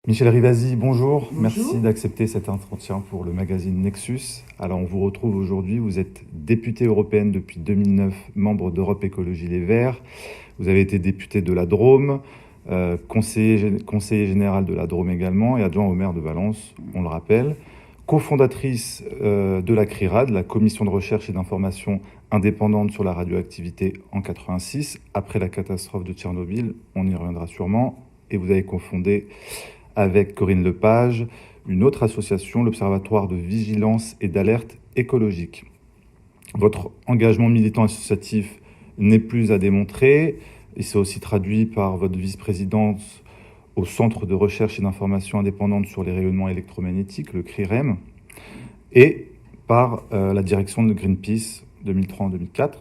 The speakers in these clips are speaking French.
Michel Rivasi, bonjour. Bonjour. Merci d'accepter cet entretien pour le magazine Nexus. Alors, on vous retrouve aujourd'hui. Vous êtes députée européenne depuis 2009, membre d'Europe Écologie Les Verts. Vous avez été députée de la Drôme, conseiller général de la Drôme également et adjoint au maire de Valence, on le rappelle. Cofondatrice de la CRIRAD, la Commission de recherche et d'information indépendante sur la radioactivité en 86, après la catastrophe de Tchernobyl. On y reviendra sûrement. Et vous avez cofondé avec Corinne Lepage, une autre association, l'Observatoire de vigilance et d'alerte écologique. Votre engagement militant associatif n'est plus à démontrer. Il s'est aussi traduit par votre vice-présidence au Centre de recherche et d'information indépendante sur les rayonnements électromagnétiques, le CRIREM, et par la direction de Greenpeace 2003-2004.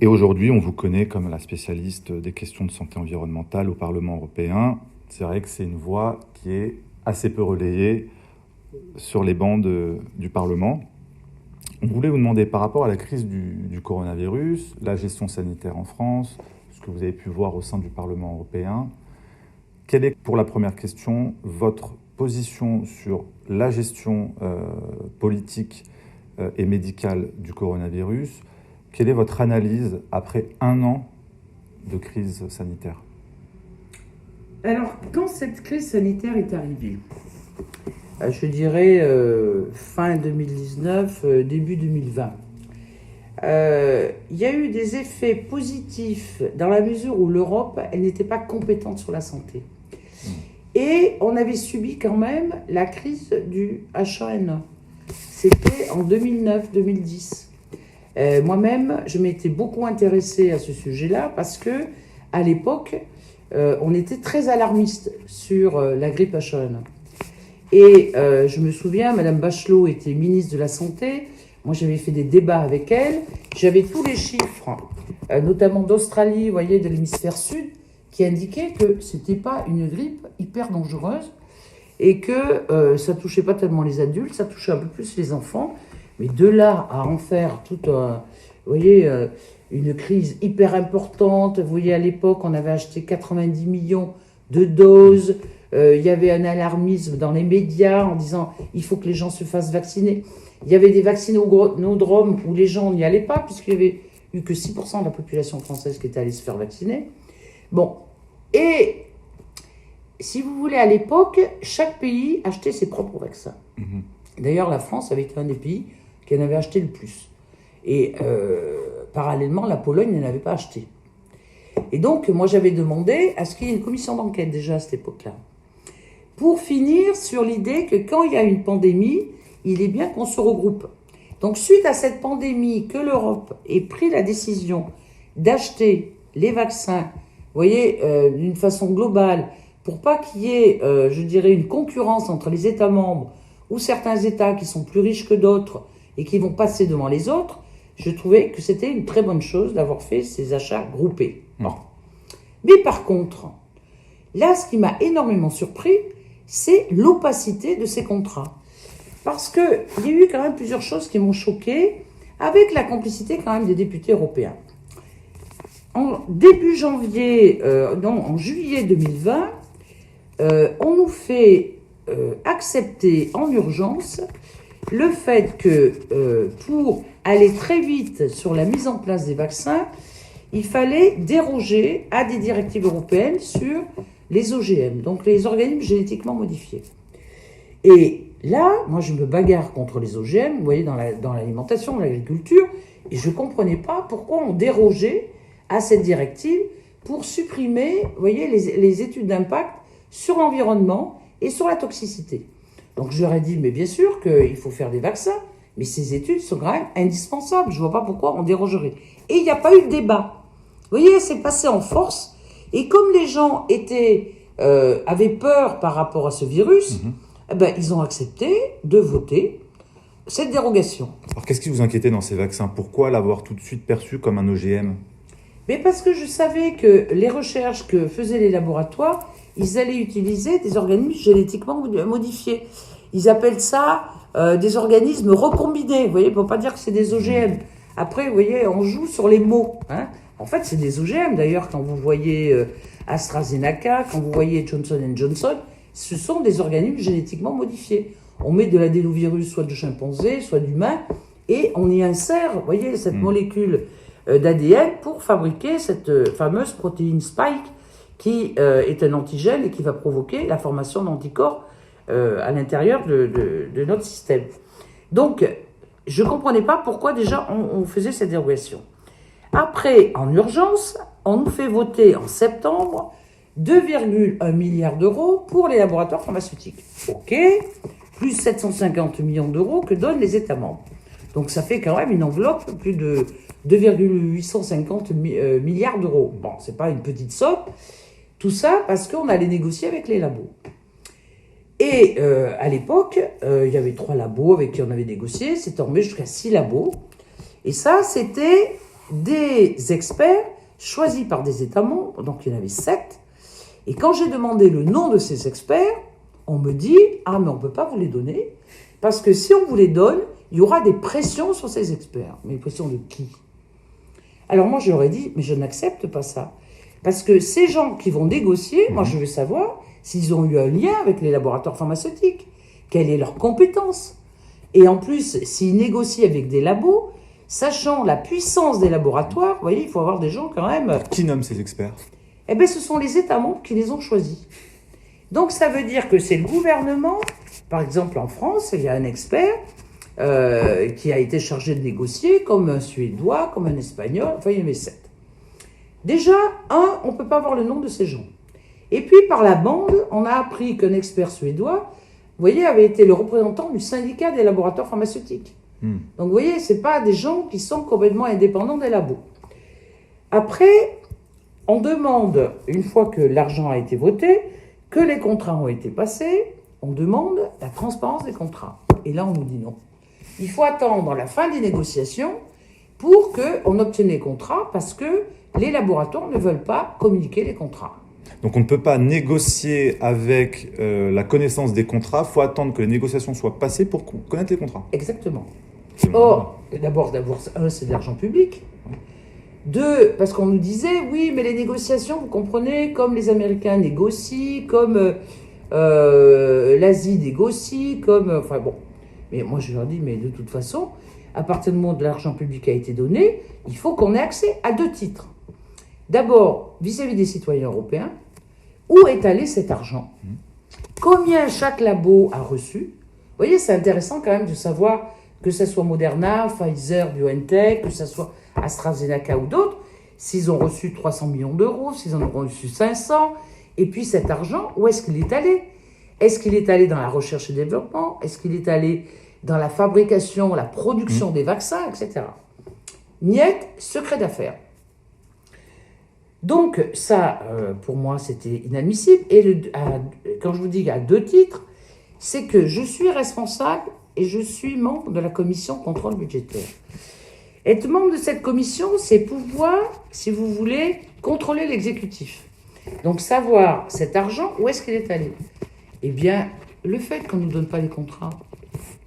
Et aujourd'hui, on vous connaît comme la spécialiste des questions de santé environnementale au Parlement européen. C'est vrai que c'est une voix qui est assez peu relayée sur les bancs du Parlement. On voulait vous demander, par rapport à la crise du coronavirus, la gestion sanitaire en France, ce que vous avez pu voir au sein du Parlement européen, quelle est, pour la première question, votre position sur la gestion politique et médicale du coronavirus? Quelle est votre analyse après un an de crise sanitaire? Alors, quand cette crise sanitaire est arrivée, je dirais fin 2019, début 2020, il y a eu des effets positifs dans la mesure où l'Europe, elle n'était pas compétente sur la santé. Et on avait subi quand même la crise du H1N1. C'était en 2009-2010. Moi-même, je m'étais beaucoup intéressée à ce sujet-là parce que, à l'époque, on était très alarmiste sur la grippe H1N1. Et je me souviens, Madame Bachelot était ministre de la Santé. Moi, j'avais fait des débats avec elle. J'avais tous les chiffres, notamment d'Australie, vous voyez, de l'hémisphère sud, qui indiquaient que c'était pas une grippe hyper dangereuse et que ça touchait pas tellement les adultes, ça touchait un peu plus les enfants. Mais de là à en faire toute, vous voyez, une crise hyper importante. Vous voyez, à l'époque, on avait acheté 90 millions de doses. Il y avait un alarmisme dans les médias en disant il faut que les gens se fassent vacciner. Il y avait des vaccinodromes où les gens n'y allaient pas, puisqu'il n'y avait eu que 6% de la population française qui était allée se faire vacciner. Bon. Et si vous voulez, à l'époque, chaque pays achetait ses propres vaccins. D'ailleurs, la France avait été un des pays qui en avait acheté le plus. Et parallèlement, la Pologne n'en avait pas acheté. Et donc, moi, j'avais demandé à ce qu'il y ait une commission d'enquête déjà à cette époque-là. Pour finir sur l'idée que quand il y a une pandémie, il est bien qu'on se regroupe. Donc, suite à cette pandémie, que l'Europe ait pris la décision d'acheter les vaccins, vous voyez, d'une façon globale, pour pas qu'il y ait, je dirais, une concurrence entre les États membres ou certains États qui sont plus riches que d'autres et qui vont passer devant les autres, je trouvais que c'était une très bonne chose d'avoir fait ces achats groupés. Non. Mais par contre, là, ce qui m'a énormément surpris, c'est l'opacité de ces contrats. Parce qu'il y a eu quand même plusieurs choses qui m'ont choqué, avec la complicité quand même des députés européens. En début janvier, en juillet 2020, on nous fait accepter en urgence le fait que pour aller très vite sur la mise en place des vaccins, il fallait déroger à des directives européennes sur les OGM, donc les organismes génétiquement modifiés. Et là, moi je me bagarre contre les OGM, vous voyez, dans l'alimentation, dans l'agriculture, et je ne comprenais pas pourquoi on dérogeait à cette directive pour supprimer, vous voyez, les études d'impact sur l'environnement et sur la toxicité. Donc je leur ai dit, mais bien sûr qu'il faut faire des vaccins, mais ces études sont quand même indispensables. Je ne vois pas pourquoi on dérogerait. Et il n'y a pas eu de débat. Vous voyez, c'est passé en force. Et comme les gens avaient peur par rapport à ce virus, ils ont accepté de voter cette dérogation. Alors qu'est-ce qui vous inquiétait dans ces vaccins? Pourquoi l'avoir tout de suite perçu comme un OGM? Mais parce que je savais que les recherches que faisaient les laboratoires, ils allaient utiliser des organismes génétiquement modifiés. Ils appellent ça des organismes recombinés. Vous voyez, il ne faut pas dire que c'est des OGM. Après, vous voyez, on joue sur les mots. Hein. En fait, c'est des OGM. D'ailleurs, quand vous voyez AstraZeneca, quand vous voyez Johnson Johnson, ce sont des organismes génétiquement modifiés. On met de l'adénovirus soit de chimpanzé, soit d'humain, et on y insère, vous voyez, cette molécule d'ADN pour fabriquer cette fameuse protéine spike qui est un antigène et qui va provoquer la formation d'anticorps à l'intérieur de notre système. Donc, je ne comprenais pas pourquoi déjà on faisait cette dérogation. Après, en urgence, on nous fait voter en septembre 2,1 milliards d'euros pour les laboratoires pharmaceutiques. OK, plus 750 millions d'euros que donnent les États membres. Donc ça fait quand même une enveloppe plus de 2,850 milliards d'euros. Bon, c'est pas une petite somme. Tout ça parce qu'on allait négocier avec les labos. Et à l'époque, il y avait 3 labos avec qui on avait négocié. C'était emmené jusqu'à 6 labos. Et ça, c'était des experts choisis par des États membres. Donc il y en avait 7. Et quand j'ai demandé le nom de ces experts, on me dit « Ah, mais on ne peut pas vous les donner, parce que si on vous les donne, il y aura des pressions sur ces experts. » Mais des pressions de qui? Alors moi, je leur ai dit « Mais je n'accepte pas ça. Parce que ces gens qui vont négocier, moi, je veux savoir s'ils ont eu un lien avec les laboratoires pharmaceutiques, quelle est leur compétence. Et en plus, s'ils négocient avec des labos, sachant la puissance des laboratoires, vous voyez, il faut avoir des gens quand même... Qui nomme ces experts? Eh bien, ce sont les États membres qui les ont choisis. Donc, ça veut dire que c'est le gouvernement. Par exemple, en France, il y a un expert qui a été chargé de négocier, comme un Suédois, comme un Espagnol, enfin, il y en avait 7. Déjà, on ne peut pas avoir le nom de ces gens. Et puis, par la bande, on a appris qu'un expert suédois, vous voyez, avait été le représentant du syndicat des laboratoires pharmaceutiques. Donc, vous voyez, ce n'est pas des gens qui sont complètement indépendants des labos. Après... On demande, une fois que l'argent a été voté, que les contrats ont été passés, on demande la transparence des contrats. Et là, on nous dit non. Il faut attendre la fin des négociations pour qu'on obtienne les contrats parce que les laboratoires ne veulent pas communiquer les contrats. Donc on ne peut pas négocier avec la connaissance des contrats, il faut attendre que les négociations soient passées pour connaître les contrats. Exactement. Or, d'abord, c'est de l'argent public. 2, parce qu'on nous disait, oui, mais les négociations, vous comprenez, comme les Américains négocient, comme l'Asie négocie, comme... Enfin bon, mais moi je leur dis, mais de toute façon, à partir du moment où l'argent public a été donné, il faut qu'on ait accès à 2 titres. D'abord, vis-à-vis des citoyens européens, où est allé cet argent? Combien chaque labo a reçu? Vous voyez, c'est intéressant quand même de savoir que ce soit Moderna, Pfizer, BioNTech, que ce soit AstraZeneca ou d'autres, s'ils ont reçu 300 millions d'euros, s'ils en ont reçu 500, et puis cet argent, où est-ce qu'il est allé? Est-ce qu'il est allé dans la recherche et développement? Est-ce qu'il est allé dans la fabrication, la production des vaccins, etc. Niet, secret d'affaires. Donc ça, pour moi, c'était inadmissible. Et quand je vous dis à 2 titres, c'est que je suis responsable et je suis membre de la commission contrôle budgétaire. Être membre de cette commission, c'est pouvoir, si vous voulez, contrôler l'exécutif. Donc savoir cet argent, où est-ce qu'il est allé? Eh bien, le fait qu'on ne nous donne pas les contrats,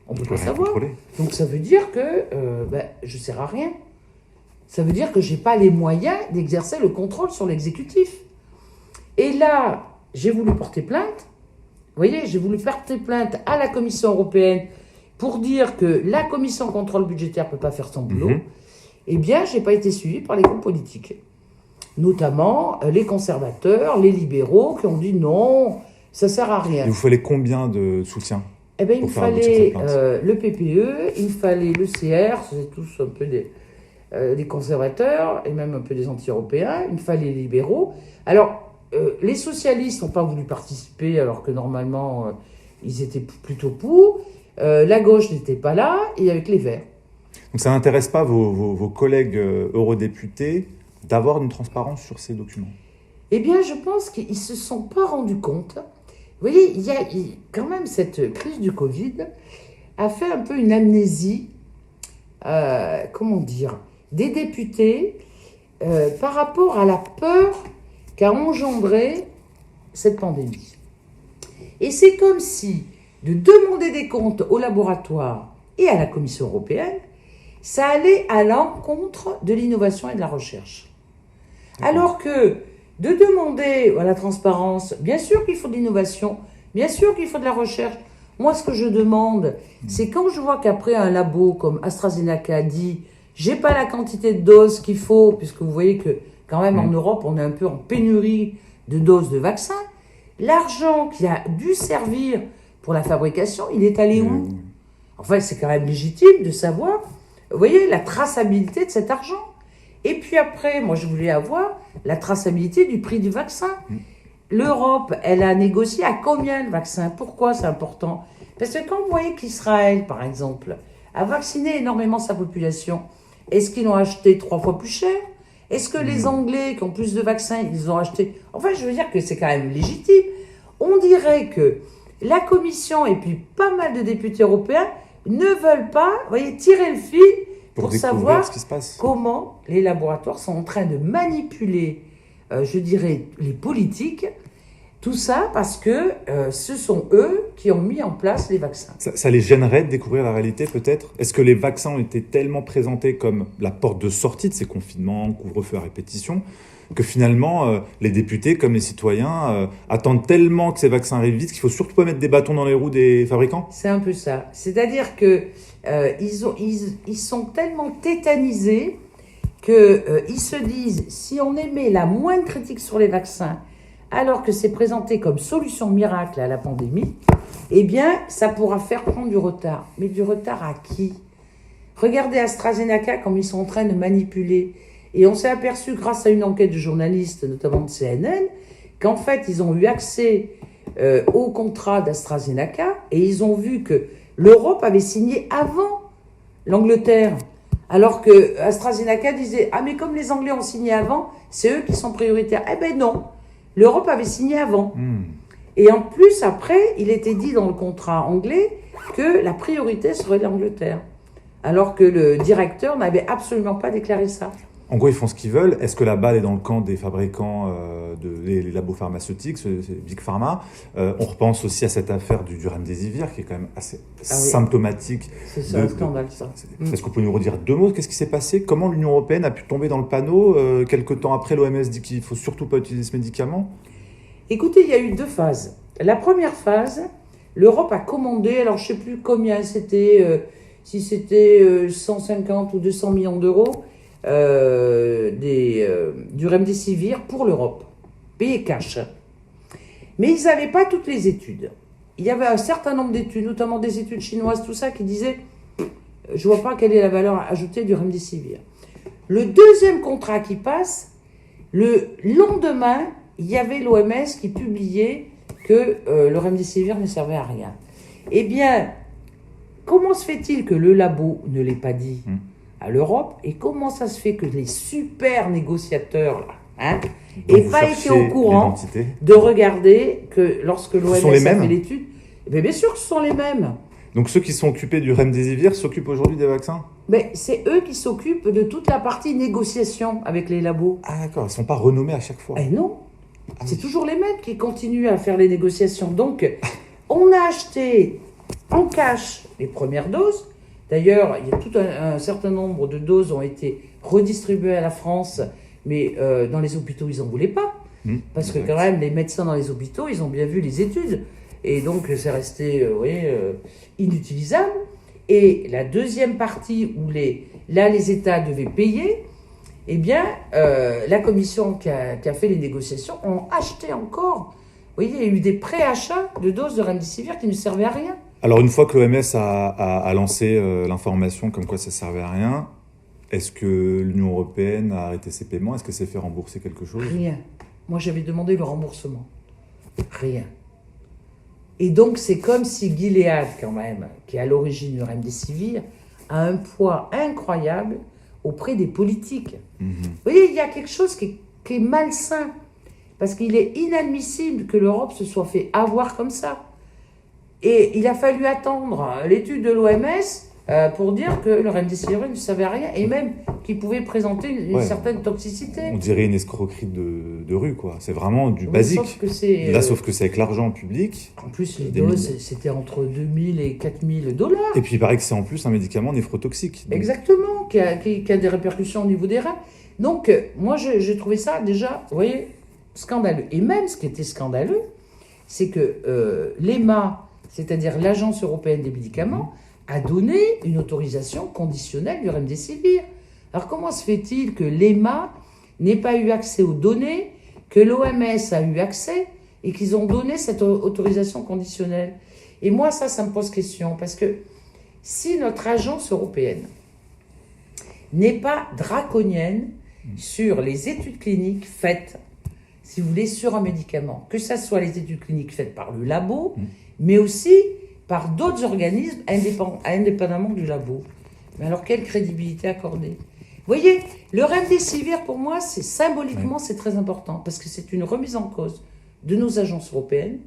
on ne peut pas savoir. Contrôler. Donc ça veut dire que je ne sers à rien. Ça veut dire que je n'ai pas les moyens d'exercer le contrôle sur l'exécutif. Et là, j'ai voulu porter plainte. Vous voyez, j'ai voulu porter plainte à la Commission européenne pour dire que la Commission contrôle budgétaire ne peut pas faire son boulot. Eh bien, je n'ai pas été suivi par les groupes politiques. Notamment les conservateurs, les libéraux qui ont dit non, ça ne sert à rien. Il vous fallait combien de soutien? Eh bien, il me fallait le PPE, il me fallait le CR, c'est tous un peu des conservateurs et même un peu des anti-européens, il me fallait les libéraux. Alors, les socialistes n'ont pas voulu participer alors que normalement, ils étaient plutôt pour. La gauche n'était pas là, et avec les Verts. Donc ça n'intéresse pas vos collègues eurodéputés d'avoir une transparence sur ces documents? Eh bien, je pense qu'ils ne se sont pas rendus compte. Vous voyez, il y a quand même cette crise du Covid a fait un peu une amnésie, comment dire, des députés par rapport à la peur qu'a engendré cette pandémie. Et c'est comme si de demander des comptes au laboratoire et à la Commission européenne, ça allait à l'encontre de l'innovation et de la recherche. Alors que de demander la transparence, bien sûr qu'il faut de l'innovation, bien sûr qu'il faut de la recherche. Moi, ce que je demande, c'est quand je vois qu'après un labo comme AstraZeneca dit « j'ai pas la quantité de doses qu'il faut », puisque vous voyez que quand même en Europe, on est un peu en pénurie de doses de vaccins, l'argent qui a dû servir pour la fabrication, il est allé où? Enfin, c'est quand même légitime de savoir, vous voyez, la traçabilité de cet argent. Et puis après, moi, je voulais avoir la traçabilité du prix du vaccin. L'Europe, elle a négocié à combien le vaccin? Pourquoi c'est important? Parce que quand vous voyez qu'Israël, par exemple, a vacciné énormément sa population, est-ce qu'ils l'ont acheté 3 fois plus cher? Est-ce que les Anglais qui ont plus de vaccins, ils ont acheté... Enfin, je veux dire que c'est quand même légitime. On dirait que la Commission et puis pas mal de députés européens ne veulent pas, vous voyez, tirer le fil pour savoir ce qui se passe. Comment les laboratoires sont en train de manipuler, je dirais, les politiques. Tout ça parce que ce sont eux qui ont mis en place les vaccins. Ça les gênerait de découvrir la réalité peut-être? Est-ce que les vaccins ont été tellement présentés comme la porte de sortie de ces confinements, couvre-feu à répétition, que finalement les députés comme les citoyens attendent tellement que ces vaccins arrivent vite qu'il ne faut surtout pas mettre des bâtons dans les roues des fabricants? C'est un peu ça. C'est-à-dire que ils sont tellement tétanisés qu'ils se disent si on émet la moindre critique sur les vaccins alors que c'est présenté comme solution miracle à la pandémie, eh bien, ça pourra faire prendre du retard. Mais du retard à qui? Regardez AstraZeneca, comme ils sont en train de manipuler. Et on s'est aperçu, grâce à une enquête de journalistes, notamment de CNN, qu'en fait, ils ont eu accès au contrat d'AstraZeneca et ils ont vu que l'Europe avait signé avant l'Angleterre. Alors que AstraZeneca disait « Ah, mais comme les Anglais ont signé avant, c'est eux qui sont prioritaires. » Eh ben non, l'Europe avait signé avant. Et en plus, après, il était dit dans le contrat anglais que la priorité serait l'Angleterre. Alors que le directeur n'avait absolument pas déclaré ça. En gros, ils font ce qu'ils veulent. Est-ce que la balle est dans le camp des fabricants, les labos pharmaceutiques, c'est Big Pharma? On repense aussi à cette affaire du Remdesivir, qui est quand même assez symptomatique. C'est un scandale, ça. Est-ce qu'on peut nous redire 2 mots? Qu'est-ce qui s'est passé? Comment l'Union européenne a pu tomber dans le panneau? Quelque temps après, l'OMS dit qu'il ne faut surtout pas utiliser ce médicament. Écoutez, il y a eu 2 phases. La première phase, l'Europe a commandé, alors je ne sais plus combien c'était, si c'était 150 ou 200 millions d'euros, du Remdesivir pour l'Europe, payé cash. Mais ils n'avaient pas toutes les études. Il y avait un certain nombre d'études, notamment des études chinoises, tout ça, qui disaient « je ne vois pas quelle est la valeur ajoutée du Remdesivir ». Le deuxième contrat qui passe, le lendemain, il y avait l'OMS qui publiait que le Remdesivir ne servait à rien. Eh bien, comment se fait-il que le labo ne l'ait pas dit à l'Europe, et comment ça se fait que les super négociateurs n'aient pas été au courant de regarder que lorsque l'OMS a fait l'étude, bien sûr que ce sont les mêmes. Donc ceux qui sont occupés du Remdesivir s'occupent aujourd'hui des vaccins? Mais c'est eux qui s'occupent de toute la partie négociation avec les labos. Ah d'accord, ils ne sont pas renommés à chaque fois. Eh non, c'est toujours les mêmes qui continuent à faire les négociations. Donc on a acheté en cash les premières doses. D'ailleurs, il y a tout un certain nombre de doses ont été redistribuées à la France, mais dans les hôpitaux, ils n'en voulaient pas. Parce que quand même, les médecins dans les hôpitaux, ils ont bien vu les études. Et donc, c'est resté inutilisable. Et la deuxième partie où les États devaient payer, eh bien, la commission qui a fait les négociations ont acheté encore. Vous voyez, il y a eu des préachats de doses de Remdesivir qui ne servaient à rien. Alors, une fois que l'OMS a lancé l'information comme quoi ça ne servait à rien, est-ce que l'Union européenne a arrêté ses paiements? Est-ce que c'est fait rembourser quelque chose? Rien. Moi, j'avais demandé le remboursement. Rien. Et donc, c'est comme si Gilead, quand même, qui est à l'origine du Remdesivir, a un poids incroyable auprès des politiques. Vous voyez, il y a quelque chose qui est malsain. Parce qu'il est inadmissible que l'Europe se soit fait avoir comme ça. Et il a fallu attendre l'étude de l'OMS pour dire que le remdesivir ne servait à rien et même qu'il pouvait présenter une certaine toxicité. On dirait une escroquerie de rue, quoi. C'est vraiment du Mais basique. Sauf que c'est avec l'argent public. En plus, les doses, c'était entre 2000 et 4000 $. Et puis, il paraît que c'est en plus un médicament néphrotoxique. Donc... Exactement, qui a des répercussions au niveau des reins. Donc, moi, j'ai trouvé ça déjà, vous voyez, scandaleux. Et même, ce qui était scandaleux, c'est que l'EMA, c'est-à-dire l'Agence européenne des médicaments, a donné une autorisation conditionnelle du remdesivir. Alors comment se fait-il que l'EMA n'ait pas eu accès aux données, que l'OMS a eu accès et qu'ils ont donné cette autorisation conditionnelle? Et moi, ça me pose question, parce que si notre agence européenne n'est pas draconienne sur les études cliniques faites, si vous voulez, sur un médicament, que ce soit les études cliniques faites par le labo, mais aussi par d'autres organismes indépendamment du labo. Mais alors, quelle crédibilité accorder? Vous voyez, le remdesivir, pour moi, c'est symboliquement, c'est très important, parce que c'est une remise en cause de nos agences européennes,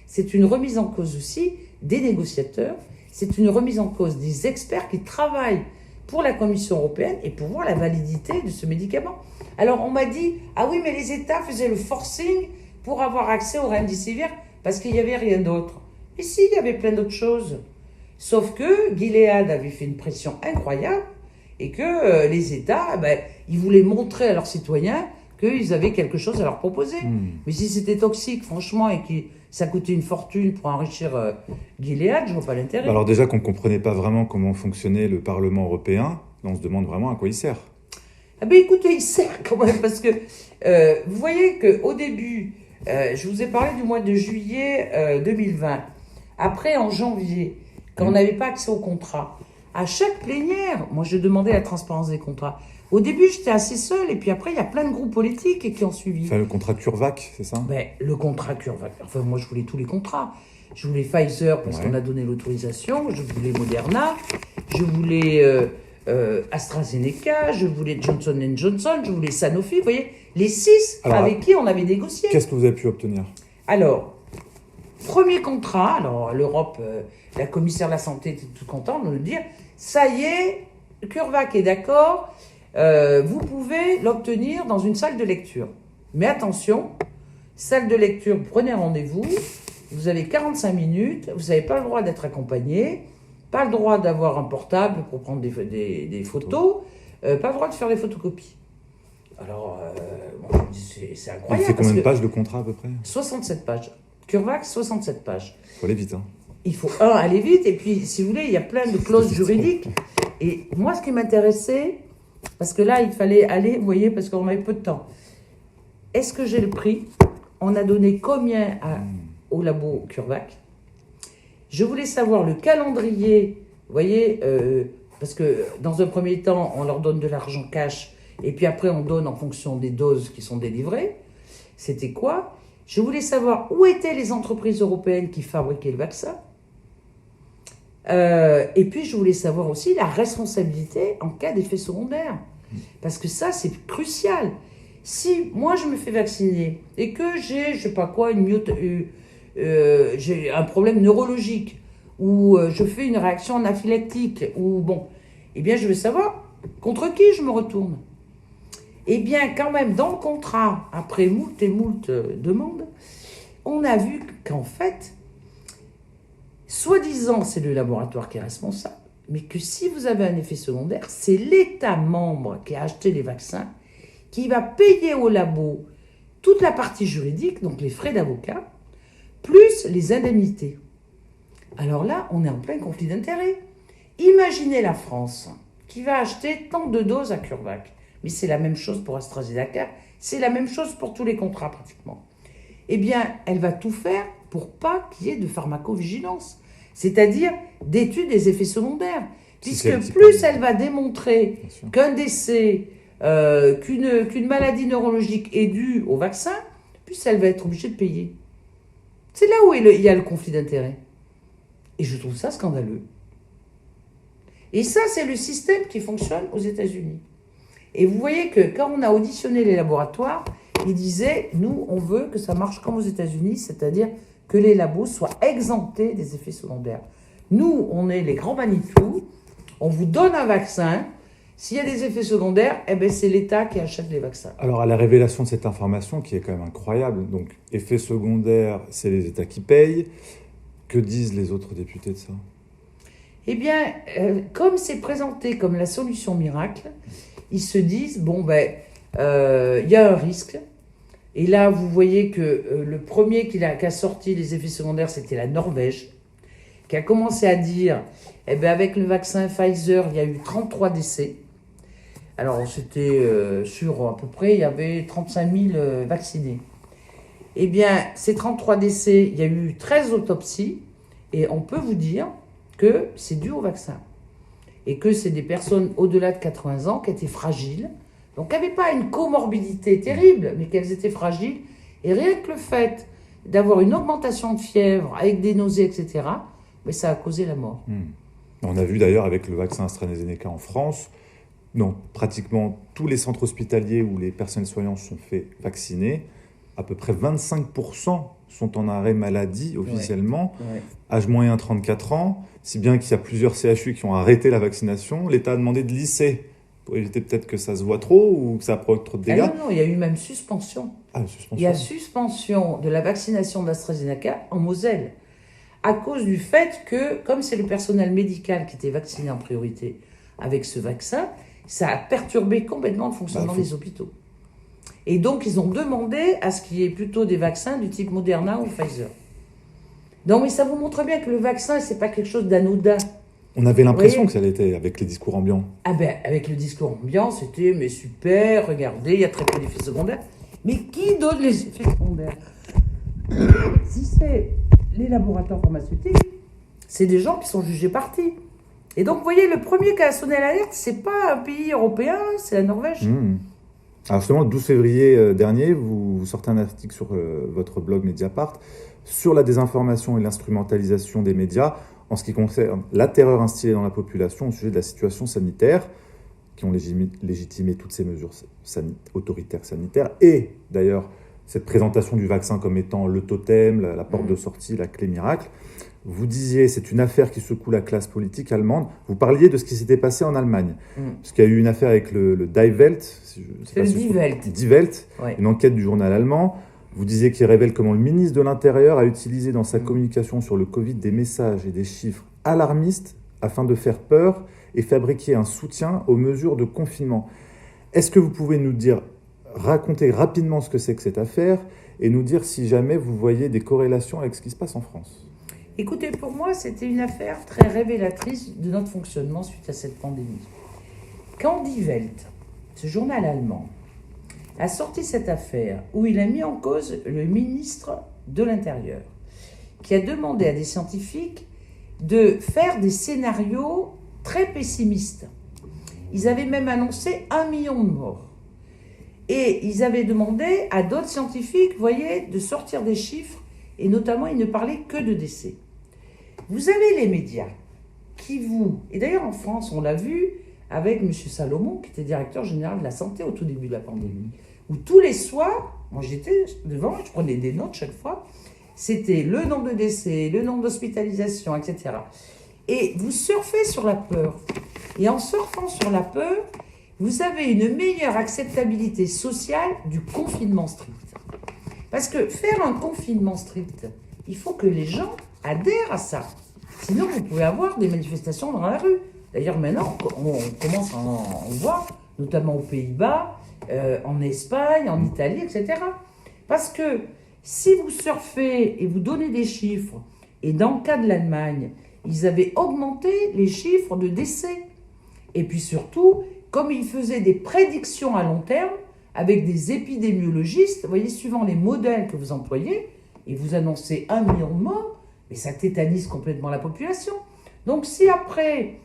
c'est une remise en cause aussi des négociateurs, c'est une remise en cause des experts qui travaillent pour la Commission européenne et pour voir la validité de ce médicament. Alors, on m'a dit, ah oui, mais les États faisaient le forcing pour avoir accès au remdesivir parce qu'il n'y avait rien d'autre. Et si, il y avait plein d'autres choses. Sauf que Gilead avait fait une pression incroyable et que les États, ils voulaient montrer à leurs citoyens qu'ils avaient quelque chose à leur proposer. Mais si c'était toxique, franchement, et que ça coûtait une fortune pour enrichir Gilead, je ne vois pas l'intérêt. Alors déjà qu'on ne comprenait pas vraiment comment fonctionnait le Parlement européen, on se demande vraiment à quoi il sert. Ah ben écoutez, il sert quand même, parce que vous voyez qu'au début, je vous ai parlé du mois de juillet 2020. Après, en janvier, quand on n'avait pas accès au contrat, à chaque plénière, moi je demandais la transparence des contrats. Au début, j'étais assez seule, et puis après, il y a plein de groupes politiques qui ont suivi. Enfin, le contrat CureVac, c'est ça? Le contrat CureVac, enfin moi je voulais tous les contrats. Je voulais Pfizer parce qu'on a donné l'autorisation, je voulais Moderna, je voulais AstraZeneca, je voulais Johnson & Johnson, je voulais Sanofi, vous voyez, les 6 avec qui on avait négocié. Qu'est-ce que vous avez pu obtenir? Alors, premier contrat, alors l'Europe, la commissaire de la santé était tout contente de nous dire, ça y est, CureVac est d'accord, vous pouvez l'obtenir dans une salle de lecture. Mais attention, salle de lecture, prenez rendez-vous, vous avez 45 minutes, vous n'avez pas le droit d'être accompagné, pas le droit d'avoir un portable pour prendre des photos, pas le droit de faire des photocopies. Alors, moi, je me dis, c'est incroyable. Il fait combien de pages de contrat à peu près? 67 pages. CureVac, 67 pages. Il faut aller vite. Il faut, aller vite, et puis, si vous voulez, il y a plein de clauses juridiques. Et moi, ce qui m'intéressait, parce que là, il fallait aller, vous voyez, parce qu'on avait peu de temps. Est-ce que j'ai le prix? On a donné combien au labo CureVac? Je voulais savoir le calendrier, vous voyez, parce que dans un premier temps, on leur donne de l'argent cash, et puis après, on donne en fonction des doses qui sont délivrées. C'était quoi? Je voulais savoir où étaient les entreprises européennes qui fabriquaient le vaccin. Et puis, je voulais savoir aussi la responsabilité en cas d'effet secondaire. Parce que ça, c'est crucial. Si moi, je me fais vacciner et que j'ai, je sais pas quoi, j'ai un problème neurologique ou je fais une réaction anaphylactique ou eh bien, je veux savoir contre qui je me retourne. Eh bien, quand même, dans le contrat, après moult et moult demandes, on a vu qu'en fait, soi-disant, c'est le laboratoire qui est responsable, mais que si vous avez un effet secondaire, c'est l'État membre qui a acheté les vaccins qui va payer au labo toute la partie juridique, donc les frais d'avocat, plus les indemnités. Alors là, on est en plein conflit d'intérêts. Imaginez la France qui va acheter tant de doses à CureVac. Mais c'est la même chose pour AstraZeneca, c'est la même chose pour tous les contrats pratiquement. Eh bien, elle va tout faire pour pas qu'il y ait de pharmacovigilance, c'est-à-dire d'études des effets secondaires. Puisque plus elle va démontrer qu'un décès, qu'une maladie neurologique est due au vaccin, plus elle va être obligée de payer. C'est là où il y a le conflit d'intérêts. Et je trouve ça scandaleux. Et ça, c'est le système qui fonctionne aux États-Unis. Et vous voyez que quand on a auditionné les laboratoires, ils disaient, nous, on veut que ça marche comme aux États-Unis, c'est-à-dire que les labos soient exemptés des effets secondaires. Nous, on est les grands Manitou, On vous donne un vaccin. S'il y a des effets secondaires, eh ben c'est l'État qui achète les vaccins. Alors, à la révélation de cette information, qui est quand même incroyable, donc effets secondaires, c'est les États qui payent. Que disent les autres députés de ça? Eh bien, comme c'est présenté comme la solution miracle, ils se disent, bon, y a un risque. Et là, vous voyez que le premier qui a sorti les effets secondaires, c'était la Norvège, qui a commencé à dire, eh bien, avec le vaccin Pfizer, il y a eu 33 décès. Alors, c'était sur à peu près, il y avait 35 000 vaccinés. Eh bien, ces 33 décès, il y a eu 13 autopsies, et on peut vous dire que c'est dû au vaccin. Et que c'est des personnes au-delà de 80 ans qui étaient fragiles, donc qui n'avaient pas une comorbidité terrible, mais qu'elles étaient fragiles. Et rien que le fait d'avoir une augmentation de fièvre, avec des nausées, etc., mais ça a causé la mort. On a vu d'ailleurs avec le vaccin AstraZeneca en France, dans pratiquement tous les centres hospitaliers où les personnels soignants sont fait vacciner, à peu près 25% sont en arrêt maladie officiellement, âge moyen 34 ans, si bien qu'il y a plusieurs CHU qui ont arrêté la vaccination. L'État a demandé de lisser pour éviter peut-être que ça se voit trop ou que ça provoque trop de dégâts. Non, il y a eu même suspension. Il y a suspension de la vaccination d'AstraZeneca en Moselle, à cause du fait que, comme c'est le personnel médical qui était vacciné en priorité avec ce vaccin, ça a perturbé complètement le fonctionnement des hôpitaux. Et donc, ils ont demandé à ce qu'il y ait plutôt des vaccins du type Moderna ou Pfizer. Donc, mais ça vous montre bien que le vaccin, c'est pas quelque chose d'anodin. On avait l'impression que ça l'était avec les discours ambiants. Ah ben, avec le discours ambiant, c'était mais super, regardez, il y a très peu d'effets secondaires. Mais qui donne les effets secondaires? Si c'est les laboratoires pharmaceutiques, c'est des gens qui sont jugés partis. Et donc, vous voyez, le premier qui a sonné l'alerte, c'est pas un pays européen, c'est la Norvège. Alors justement, le 12 février dernier, vous sortez un article sur votre blog Mediapart sur la désinformation et l'instrumentalisation des médias en ce qui concerne la terreur instillée dans la population au sujet de la situation sanitaire, qui ont légitimé toutes ces mesures autoritaires sanitaires, et d'ailleurs cette présentation du vaccin comme étant le totem, la porte de sortie, la clé miracle. Vous disiez, c'est une affaire qui secoue la classe politique allemande. Vous parliez de ce qui s'était passé en Allemagne. Parce qu'il y a eu une affaire avec le Die Welt. Die Welt, une enquête du journal allemand. Vous disiez qu'il révèle comment le ministre de l'Intérieur a utilisé dans sa communication sur le Covid des messages et des chiffres alarmistes afin de faire peur et fabriquer un soutien aux mesures de confinement. Est-ce que vous pouvez nous raconter rapidement ce que c'est que cette affaire et nous dire si jamais vous voyez des corrélations avec ce qui se passe en France? Écoutez, pour moi, c'était une affaire très révélatrice de notre fonctionnement suite à cette pandémie. Quand Die Welt, ce journal allemand, a sorti cette affaire où il a mis en cause le ministre de l'Intérieur, qui a demandé à des scientifiques de faire des scénarios très pessimistes. Ils avaient même annoncé 1 million de morts. Et ils avaient demandé à d'autres scientifiques, vous voyez, de sortir des chiffres, et notamment, ils ne parlaient que de décès. Vous avez les médias qui et d'ailleurs en France, on l'a vu avec M. Salomon, qui était directeur général de la santé au tout début de la pandémie, où tous les soirs, moi j'étais devant, je prenais des notes chaque fois, c'était le nombre de décès, le nombre d'hospitalisations, etc. Et vous surfez sur la peur. Et en surfant sur la peur, vous avez une meilleure acceptabilité sociale du confinement strict. Parce que faire un confinement strict, il faut que les gens adhèrent à ça. Sinon, vous pouvez avoir des manifestations dans la rue. D'ailleurs, maintenant, on commence à en voir, notamment aux Pays-Bas, en Espagne, en Italie, etc. Parce que si vous surfez et vous donnez des chiffres, et dans le cas de l'Allemagne, ils avaient augmenté les chiffres de décès. Et puis surtout, comme ils faisaient des prédictions à long terme, avec des épidémiologistes, vous voyez, suivant les modèles que vous employez, et vous annoncez 1 million de morts, mais ça tétanise complètement la population. Donc si après,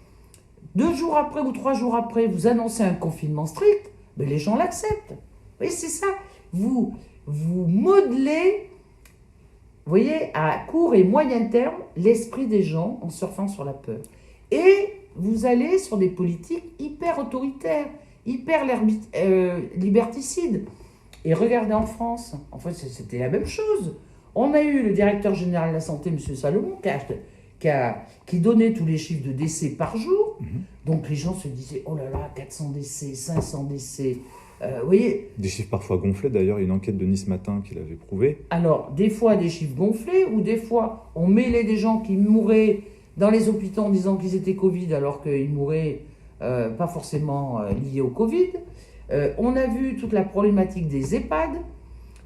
2 jours après ou 3 jours après, vous annoncez un confinement strict, ben les gens l'acceptent. Vous voyez, c'est ça. Vous modelez, vous voyez, à court et moyen terme, l'esprit des gens en surfant sur la peur. Et vous allez sur des politiques hyper autoritaires, hyper liberticides. Et regardez en France, en fait, c'était la même chose. On a eu le directeur général de la santé, M. Salomon, qui donnait tous les chiffres de décès par jour. Donc les gens se disaient, oh là là, 400 décès, 500 décès. Vous voyez, Des chiffres parfois gonflés, d'ailleurs, il y a une enquête de Nice Matin qui l'avait prouvé. alors des fois des chiffres gonflés, ou des fois on mêlait des gens qui mouraient dans les hôpitaux en disant qu'ils étaient Covid alors qu'ils mouraient pas forcément liés au Covid. On a vu toute la problématique des EHPAD,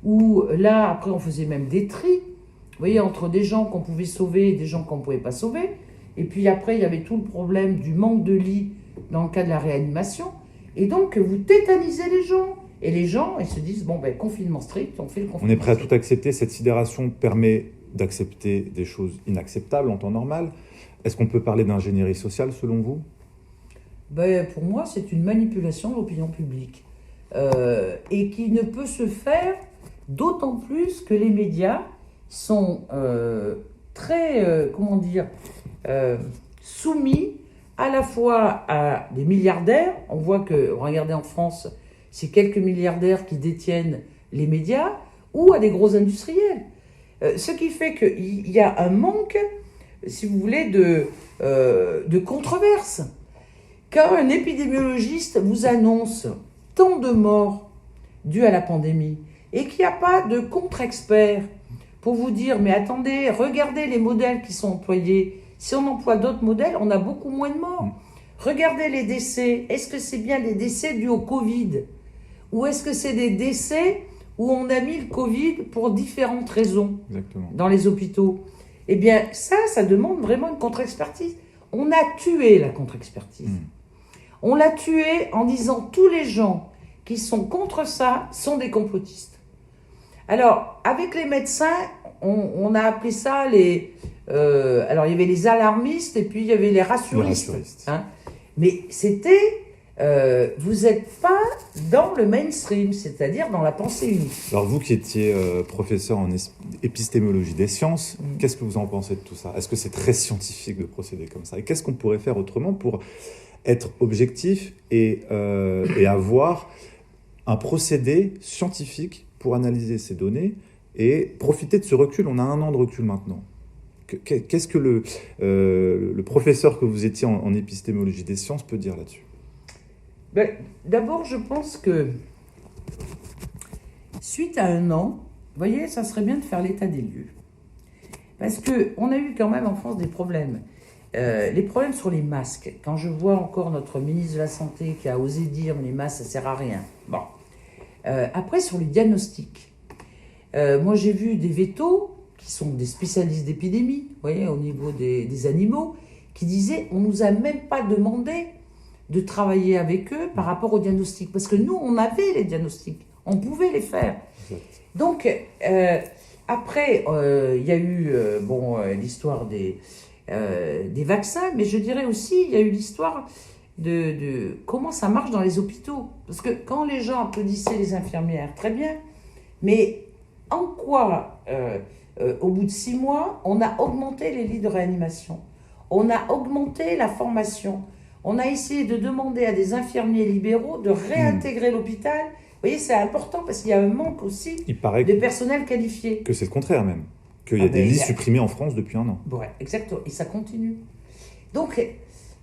où là, après, on faisait même des tris, vous voyez, entre des gens qu'on pouvait sauver et des gens qu'on ne pouvait pas sauver. Et puis après, il y avait tout le problème du manque de lits dans le cas de la réanimation. Et donc, vous tétanisez les gens. Et les gens, ils se disent, bon, ben, confinement strict, on fait le confinement On est prêt à strict. tout accepter. Cette sidération permet d'accepter des choses inacceptables en temps normal. Est-ce qu'on peut parler d'ingénierie sociale, selon vous? Ben, pour moi, c'est une manipulation de l'opinion publique. Et qui ne peut se faire d'autant plus que les médias sont très, comment dire, soumis à la fois à des milliardaires. On voit que, regardez en France, c'est quelques milliardaires qui détiennent les médias, ou à des gros industriels. Ce qui fait qu'il y a un manque, si vous voulez, de controverse. Quand un épidémiologiste vous annonce tant de morts dues à la pandémie et qu'il n'y a pas de contre-expert pour vous dire, mais attendez, regardez les modèles qui sont employés. Si on emploie d'autres modèles, on a beaucoup moins de morts. Regardez les décès. Est-ce que c'est bien des décès dus au Covid? Ou est-ce que c'est des décès où on a mis le Covid pour différentes raisons Exactement. dans les hôpitaux? Eh bien, ça demande vraiment une contre-expertise. On a tué la contre-expertise. On l'a tué en disant tous les gens qui sont contre ça sont des complotistes. Alors, avec les médecins, on a appelé ça alors, il y avait les alarmistes et puis il y avait les rassuristes. Hein. Mais c'était... vous n'êtes pas dans le mainstream, c'est-à-dire dans la pensée unique. Alors vous qui étiez professeur en épistémologie des sciences, qu'est-ce que vous en pensez de tout ça? Est-ce que c'est très scientifique de procéder comme ça? Et qu'est-ce qu'on pourrait faire autrement pour être objectif et avoir un procédé scientifique pour analyser ces données et profiter de ce recul? On a 1 an de recul maintenant. Qu'est-ce que le professeur que vous étiez en épistémologie des sciences peut dire là-dessus? Ben, d'abord, je pense que suite à 1 an, vous voyez, ça serait bien de faire l'état des lieux. Parce qu'on a eu quand même en France des problèmes. Les problèmes sur les masques. Quand je vois encore notre ministre de la Santé qui a osé dire « les masques, ça ne sert à rien ». Bon. Après, sur les diagnostics. Moi, j'ai vu des vétos qui sont des spécialistes d'épidémie, vous voyez, au niveau des animaux, qui disaient « on ne nous a même pas demandé de travailler avec eux par rapport aux diagnostics. » Parce que nous, on avait les diagnostics. On pouvait les faire. Donc, après, il y a eu l'histoire des vaccins, mais je dirais aussi, il y a eu l'histoire de comment ça marche dans les hôpitaux. Parce que quand les gens applaudissaient les infirmières, très bien, mais en quoi, au bout de 6 mois, on a augmenté les lits de réanimation, on a augmenté la formation, on a essayé de demander à des infirmiers libéraux de réintégrer l'hôpital. Vous voyez, c'est important parce qu'il y a un manque aussi de personnel qualifié. Que c'est le contraire même, qu'il y a des lits supprimés en France depuis 1 an. Ouais, exactement, et ça continue. Donc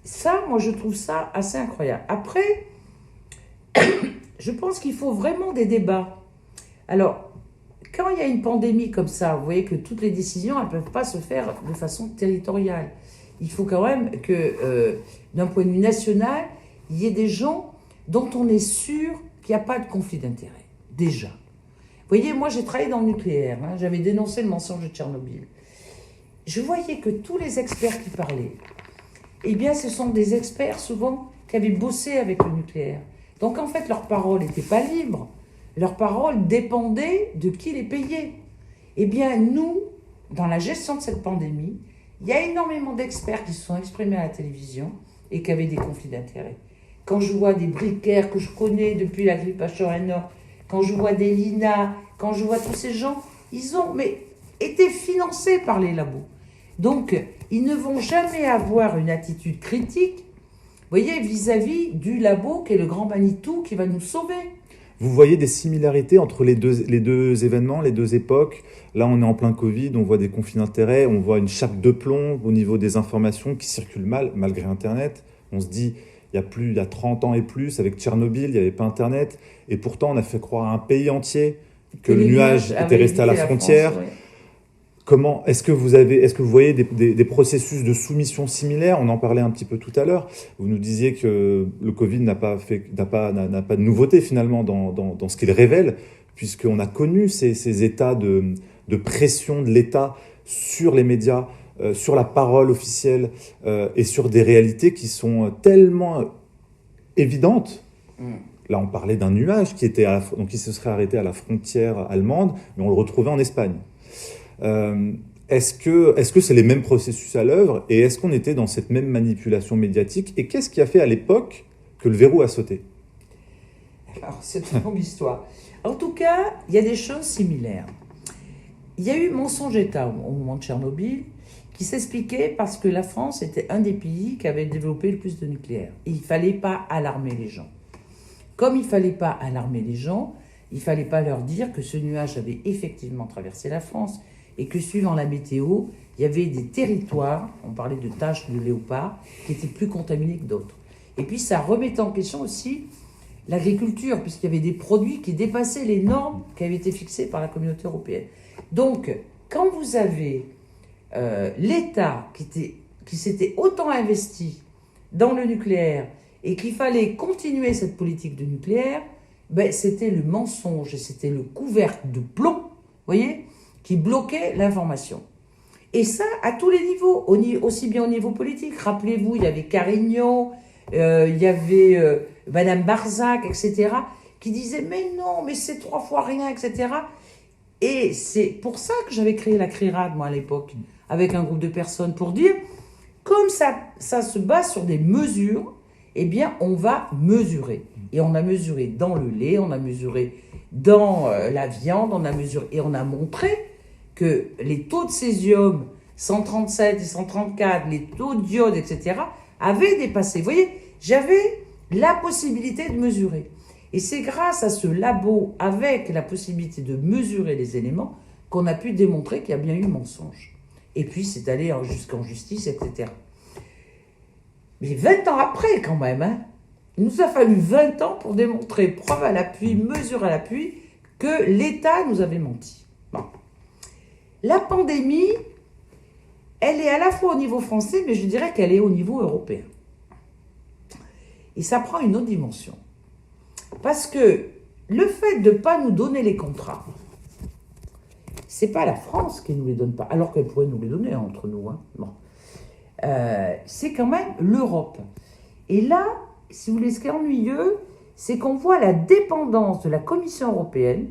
ça, moi je trouve ça assez incroyable. Après, je pense qu'il faut vraiment des débats. Alors, quand il y a une pandémie comme ça, vous voyez que toutes les décisions, elles ne peuvent pas se faire de façon territoriale. Il faut quand même que, d'un point de vue national, il y ait des gens dont on est sûr qu'il n'y a pas de conflit d'intérêts, déjà. Vous voyez, moi j'ai travaillé dans le nucléaire, hein, j'avais dénoncé le mensonge de Tchernobyl. Je voyais que tous les experts qui parlaient, eh bien ce sont des experts souvent qui avaient bossé avec le nucléaire. Donc en fait leur parole n'était pas libre, leur parole dépendait de qui les payait. Eh bien nous, dans la gestion de cette pandémie, il y a énormément d'experts qui se sont exprimés à la télévision et qui avaient des conflits d'intérêts. Quand je vois des briquaires que je connais depuis la grippe H1N1, quand je vois des Lina, quand je vois tous ces gens, ils ont été financés par les labos. Donc, ils ne vont jamais avoir une attitude critique, vous voyez, vis-à-vis du labo qui est le grand Manitou qui va nous sauver. Vous voyez des similarités entre les deux événements, les deux époques? Là, on est en plein Covid, on voit des conflits d'intérêts, on voit une chape de plomb au niveau des informations qui circulent mal, malgré Internet. On se dit, il y a 30 ans et plus, avec Tchernobyl, il n'y avait pas Internet, et pourtant on a fait croire à un pays entier que le nuage était resté à la frontière. France, Comment est-ce que vous voyez des processus de soumission similaires? On en parlait un petit peu tout à l'heure. Vous nous disiez que le Covid n'a pas de nouveauté finalement dans ce qu'il révèle, puisqu'on a connu ces états de pression de l'État sur les médias, sur la parole officielle et sur des réalités qui sont tellement évidentes. Là, on parlait d'un nuage donc qui se serait arrêté à la frontière allemande, mais on le retrouvait en Espagne. Est-ce que c'est les mêmes processus à l'œuvre, et est-ce qu'on était dans cette même manipulation médiatique, et qu'est-ce qui a fait à l'époque que le verrou a sauté? Alors, c'est une longue histoire. En tout cas, il y a des choses similaires. Il y a eu mensonge d'État au moment de Tchernobyl qui s'expliquait parce que la France était un des pays qui avait développé le plus de nucléaire. Et il ne fallait pas alarmer les gens. Comme il ne fallait pas alarmer les gens, il ne fallait pas leur dire que ce nuage avait effectivement traversé la France et que suivant la météo, il y avait des territoires, on parlait de taches de léopard, qui étaient plus contaminés que d'autres. Et puis ça remettait en question aussi l'agriculture, puisqu'il y avait des produits qui dépassaient les normes qui avaient été fixées par la communauté européenne. Donc, quand vous avez l'État qui s'était autant investi dans le nucléaire et qu'il fallait continuer cette politique de nucléaire, ben, c'était le mensonge et c'était le couvercle de plomb, voyez, qui bloquait l'information. Et ça, à tous les niveaux, aussi bien au niveau politique. Rappelez-vous, il y avait Carignan, il y avait Madame Barzac, etc., qui disaient « mais non, mais c'est 3 fois rien », etc. Et c'est pour ça que j'avais créé la CRIRAD, moi, à l'époque, avec un groupe de personnes, pour dire, comme ça se base sur des mesures, eh bien, on va mesurer. Et on a mesuré dans le lait, on a mesuré dans la viande, on a mesuré, et on a montré que les taux de césium, 137 et 134, les taux d'iode, etc., avaient dépassé. Vous voyez, j'avais la possibilité de mesurer. Et c'est grâce à ce labo, avec la possibilité de mesurer les éléments, qu'on a pu démontrer qu'il y a bien eu mensonge. Et puis, c'est allé jusqu'en justice, etc. Mais 20 ans après, quand même, hein, il nous a fallu 20 ans pour démontrer, preuve à l'appui, mesure à l'appui, que l'État nous avait menti. Bon. La pandémie, elle est à la fois au niveau français, mais je dirais qu'elle est au niveau européen. Et ça prend une autre dimension. Parce que le fait de ne pas nous donner les contrats, c'est pas la France qui ne nous les donne pas, alors qu'elle pourrait nous les donner entre nous. Hein. Bon. C'est quand même l'Europe. Et là, si vous voulez, ce qui est ennuyeux, c'est qu'on voit la dépendance de la Commission européenne,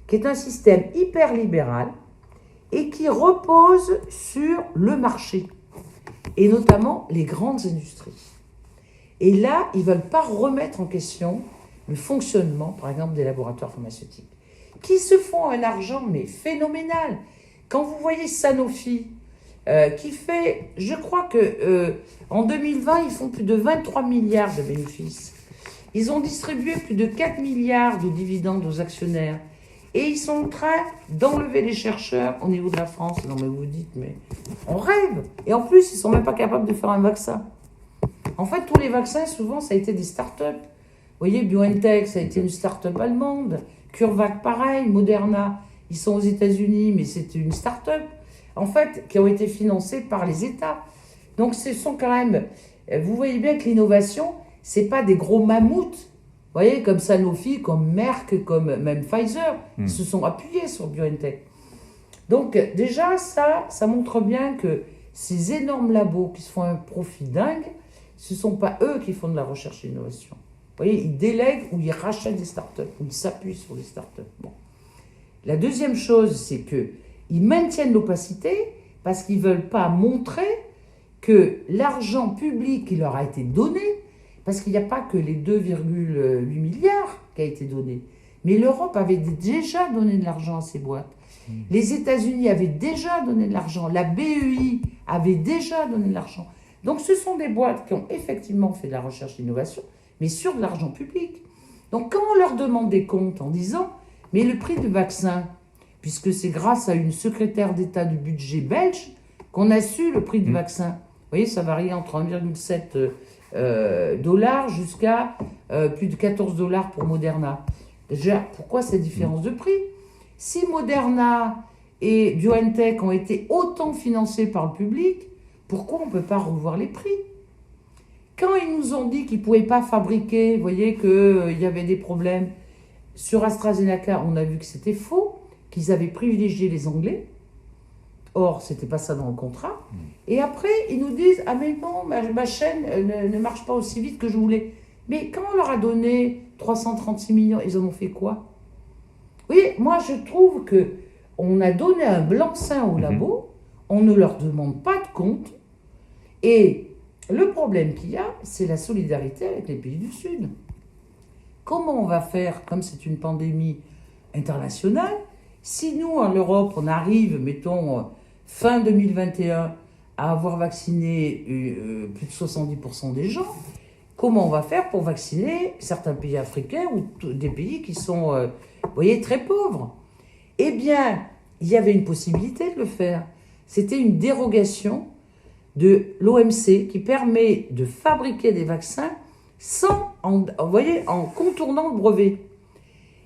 qui est un système hyper libéral et qui repose sur le marché, et notamment les grandes industries. Et là, ils ne veulent pas remettre en question le fonctionnement, par exemple, des laboratoires pharmaceutiques, qui se font un argent, mais phénoménal. Quand vous voyez Sanofi, qui fait, je crois que en 2020, ils font plus de 23 milliards de bénéfices. Ils ont distribué plus de 4 milliards de dividendes aux actionnaires. Et ils sont en train d'enlever les chercheurs au niveau de la France. Non mais vous dites, mais on rêve. Et en plus, ils ne sont même pas capables de faire un vaccin. En fait, tous les vaccins, souvent, ça a été des start-up. Vous voyez, BioNTech, ça a été une start-up allemande. CureVac, pareil. Moderna, ils sont aux États-Unis, mais c'est une start-up, en fait, qui ont été financées par les États. Donc, ce sont quand même... Vous voyez bien que l'innovation, ce n'est pas des gros mammouths. Vous voyez, comme Sanofi, comme Merck, comme même Pfizer, ils se sont appuyés sur BioNTech. Donc, déjà, ça montre bien que ces énormes labos qui se font un profit dingue, ce ne sont pas eux qui font de la recherche et l'innovation. Vous voyez, ils délèguent ou ils rachètent des startups, ou ils s'appuient sur les startups. Bon. La deuxième chose, c'est qu'ils maintiennent l'opacité parce qu'ils ne veulent pas montrer que l'argent public qui leur a été donné, parce qu'il n'y a pas que les 2,8 milliards qui a été donné, mais l'Europe avait déjà donné de l'argent à ces boîtes. Les États-Unis avaient déjà donné de l'argent, la BEI avait déjà donné de l'argent. Donc ce sont des boîtes qui ont effectivement fait de la recherche et d'innovation, mais sur de l'argent public. Donc quand on leur demande des comptes en disant « mais le prix du vaccin », puisque c'est grâce à une secrétaire d'État du budget belge qu'on a su le prix du vaccin. voyez, ça varie entre 1,7 dollars jusqu'à plus de 14 dollars pour Moderna. Déjà, pourquoi cette différence de prix? Si Moderna et BioNTech ont été autant financés par le public, pourquoi on ne peut pas revoir les prix? Quand ils nous ont dit qu'ils ne pouvaient pas fabriquer, vous voyez qu'il y avait des problèmes, sur AstraZeneca, on a vu que c'était faux, qu'ils avaient privilégié les Anglais. Or, ce n'était pas ça dans le contrat. Et après, ils nous disent « Ah mais non, ma chaîne ne marche pas aussi vite que je voulais. » Mais quand on leur a donné 336 millions, ils en ont fait quoi? Oui, moi je trouve qu'on a donné un blanc-seing au labo, on ne leur demande pas de compte. Et le problème qu'il y a, c'est la solidarité avec les pays du Sud. Comment on va faire, comme c'est une pandémie internationale, si nous, en Europe, on arrive, mettons, fin 2021, à avoir vacciné plus de 70% des gens, comment on va faire pour vacciner certains pays africains ou des pays qui sont, vous voyez, très pauvres? Eh bien, il y avait une possibilité de le faire. C'était une dérogation de l'OMC qui permet de fabriquer des vaccins vous voyez, en contournant le brevet.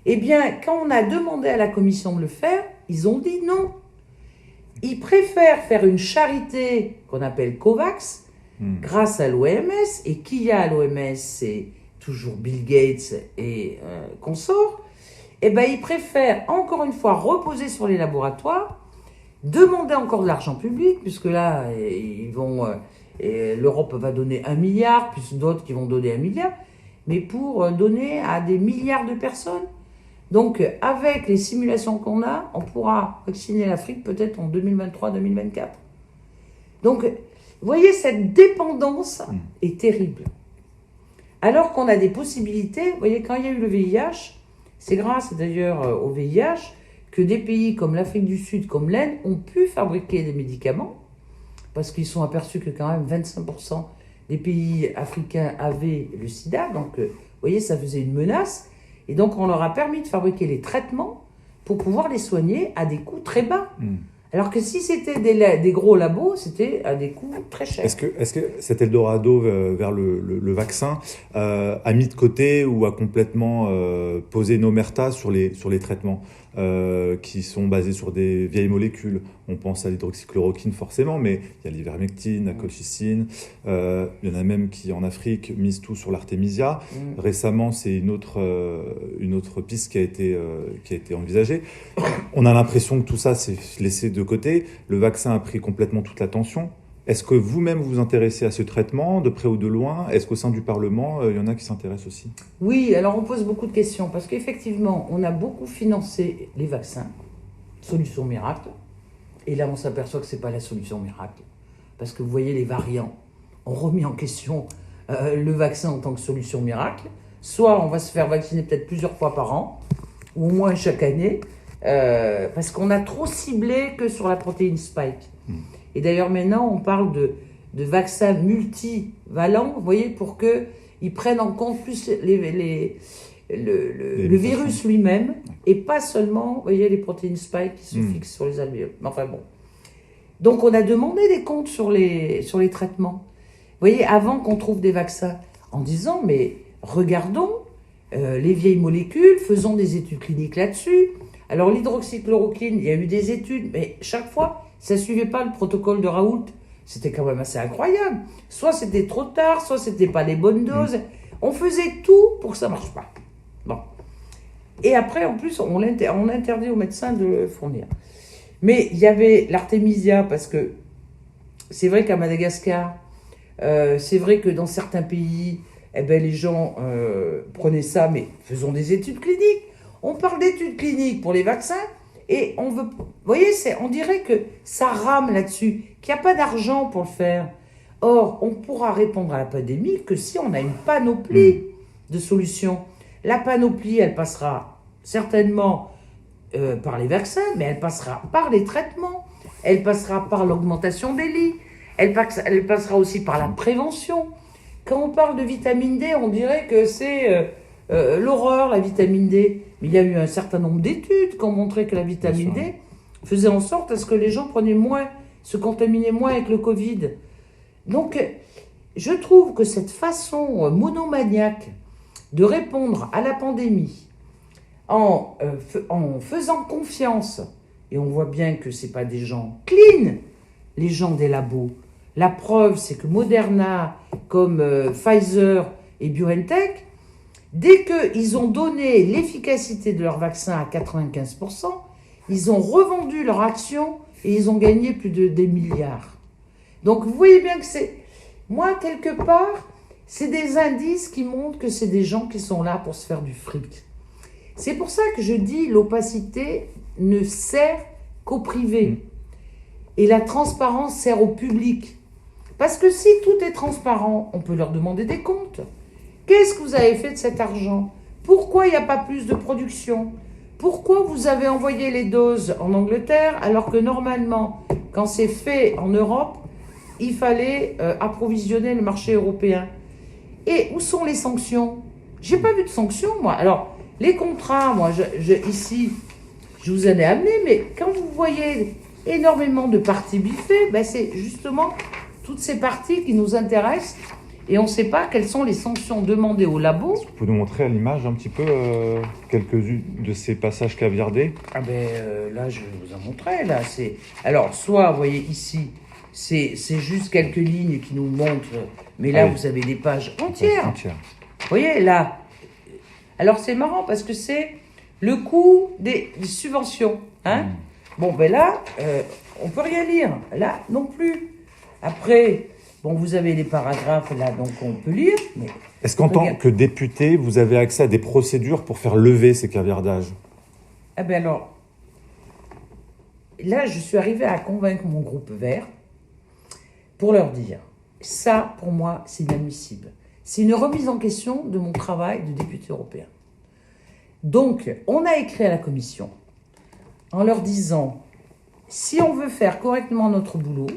Eh bien, quand on a demandé à la Commission de le faire, ils ont dit non. Ils préfèrent faire une charité qu'on appelle COVAX, grâce à l'OMS, et qui y a à l'OMS, c'est toujours Bill Gates et consorts. Eh bien, ils préfèrent, encore une fois, reposer sur les laboratoires, demander encore de l'argent public, puisque là, l'Europe va donner 1 milliard, plus d'autres qui vont donner 1 milliard, mais pour donner à des milliards de personnes. Donc, avec les simulations qu'on a, on pourra vacciner l'Afrique peut-être en 2023-2024. Donc, vous voyez, cette dépendance est terrible. Alors qu'on a des possibilités, vous voyez, quand il y a eu le VIH, c'est grâce d'ailleurs au VIH que des pays comme l'Afrique du Sud, comme l'Inde, ont pu fabriquer des médicaments, parce qu'ils sont aperçus que quand même 25% des pays africains avaient le sida, donc vous voyez, ça faisait une menace, et donc on leur a permis de fabriquer les traitements pour pouvoir les soigner à des coûts très bas. Alors que si c'était des gros labos, c'était à des coûts très chers. Est-ce que cet Eldorado vers le vaccin a mis de côté ou a complètement posé une omerta sur les traitements qui sont basés sur des vieilles molécules? On pense à l'hydroxychloroquine forcément, mais il y a l'ivermectine, la colchicine. Il y en a même qui, en Afrique, misent tout sur l'artémisia. Récemment, c'est une autre piste qui a été envisagée. On a l'impression que tout ça s'est laissé de côté. Le vaccin a pris complètement toute l'attention. Est-ce que vous-même vous intéressez à ce traitement, de près ou de loin? Est-ce qu'au sein du Parlement, il y en a qui s'intéressent aussi? Oui, alors on pose beaucoup de questions, parce qu'effectivement, on a beaucoup financé les vaccins, solution miracle, et là on s'aperçoit que ce n'est pas la solution miracle, parce que vous voyez, les variants ont remis en question le vaccin en tant que solution miracle. Soit on va se faire vacciner peut-être plusieurs fois par an, ou au moins chaque année, parce qu'on a trop ciblé que sur la protéine spike. Et d'ailleurs, maintenant, on parle de vaccins multivalents, vous voyez, pour qu'ils prennent en compte plus le virus lui-même, et pas seulement, vous voyez, les protéines spike qui se fixent sur les alvéoles. Enfin bon. Donc, on a demandé des comptes sur les traitements. Vous voyez, avant qu'on trouve des vaccins, en disant, mais regardons les vieilles molécules, faisons des études cliniques là-dessus. Alors, l'hydroxychloroquine, il y a eu des études, mais chaque fois, ça ne suivait pas le protocole de Raoult. C'était quand même assez incroyable. Soit c'était trop tard, soit c'était pas les bonnes doses. On faisait tout pour que ça marche pas. Bon. Et après, en plus, on interdit aux médecins de le fournir. Mais il y avait l'artémisia, parce que c'est vrai qu'à Madagascar, c'est vrai que dans certains pays, les gens prenaient ça, mais faisons des études cliniques. On parle d'études cliniques pour les vaccins, et on veut, vous voyez, on dirait que ça rame là-dessus, qu'il n'y a pas d'argent pour le faire. Or, on pourra répondre à la pandémie que si on a une panoplie de solutions. La panoplie, elle passera certainement par les vaccins, mais elle passera par les traitements, elle passera par l'augmentation des lits, elle passera aussi par la prévention. Quand on parle de vitamine D, on dirait que c'est l'horreur, la vitamine D. Mais il y a eu un certain nombre d'études qui ont montré que la vitamine D faisait en sorte à ce que les gens se contaminaient moins avec le Covid. Donc, je trouve que cette façon monomaniaque de répondre à la pandémie en faisant confiance, et on voit bien que ce n'est pas des gens clean, les gens des labos. La preuve, c'est que Moderna, comme Pfizer et BioNTech, dès qu'ils ont donné l'efficacité de leur vaccin à 95%, ils ont revendu leur action et ils ont gagné plus de des milliards. Donc vous voyez bien que c'est... Moi, quelque part, c'est des indices qui montrent que c'est des gens qui sont là pour se faire du fric. C'est pour ça que je dis l'opacité ne sert qu'au privé. Et la transparence sert au public. Parce que si tout est transparent, on peut leur demander des comptes. Qu'est-ce que vous avez fait de cet argent? Pourquoi il n'y a pas plus de production? Pourquoi vous avez envoyé les doses en Angleterre alors que normalement, quand c'est fait en Europe, il fallait approvisionner le marché européen? Et où sont les sanctions? J'ai pas vu de sanctions, moi. Alors, les contrats, moi, ici, je vous en ai amené, mais quand vous voyez énormément de parties biffées, ben c'est justement toutes ces parties qui nous intéressent et on ne sait pas quelles sont les sanctions demandées au labo. Est-ce que vous pouvez nous montrer à l'image un petit peu quelques-unes de ces passages caviardés? Ah ben là, je vais vous en montrer. Là, alors, soit, vous voyez ici, c'est juste quelques lignes qui nous montrent, mais là, vous avez des pages entières. Vous voyez, là. Alors, c'est marrant parce que c'est le coût des subventions. Hein. Bon, ben là, on peut rien lire. Là, non plus. Après, bon, vous avez les paragraphes là, donc on peut lire. Mais est-ce qu'en tant que député, vous avez accès à des procédures pour faire lever ces caviardages? Ah ben alors, là, je suis arrivée à convaincre mon groupe Vert pour leur dire, ça, pour moi, c'est inadmissible. C'est une remise en question de mon travail de député européen. Donc, on a écrit à la Commission en leur disant, si on veut faire correctement notre boulot,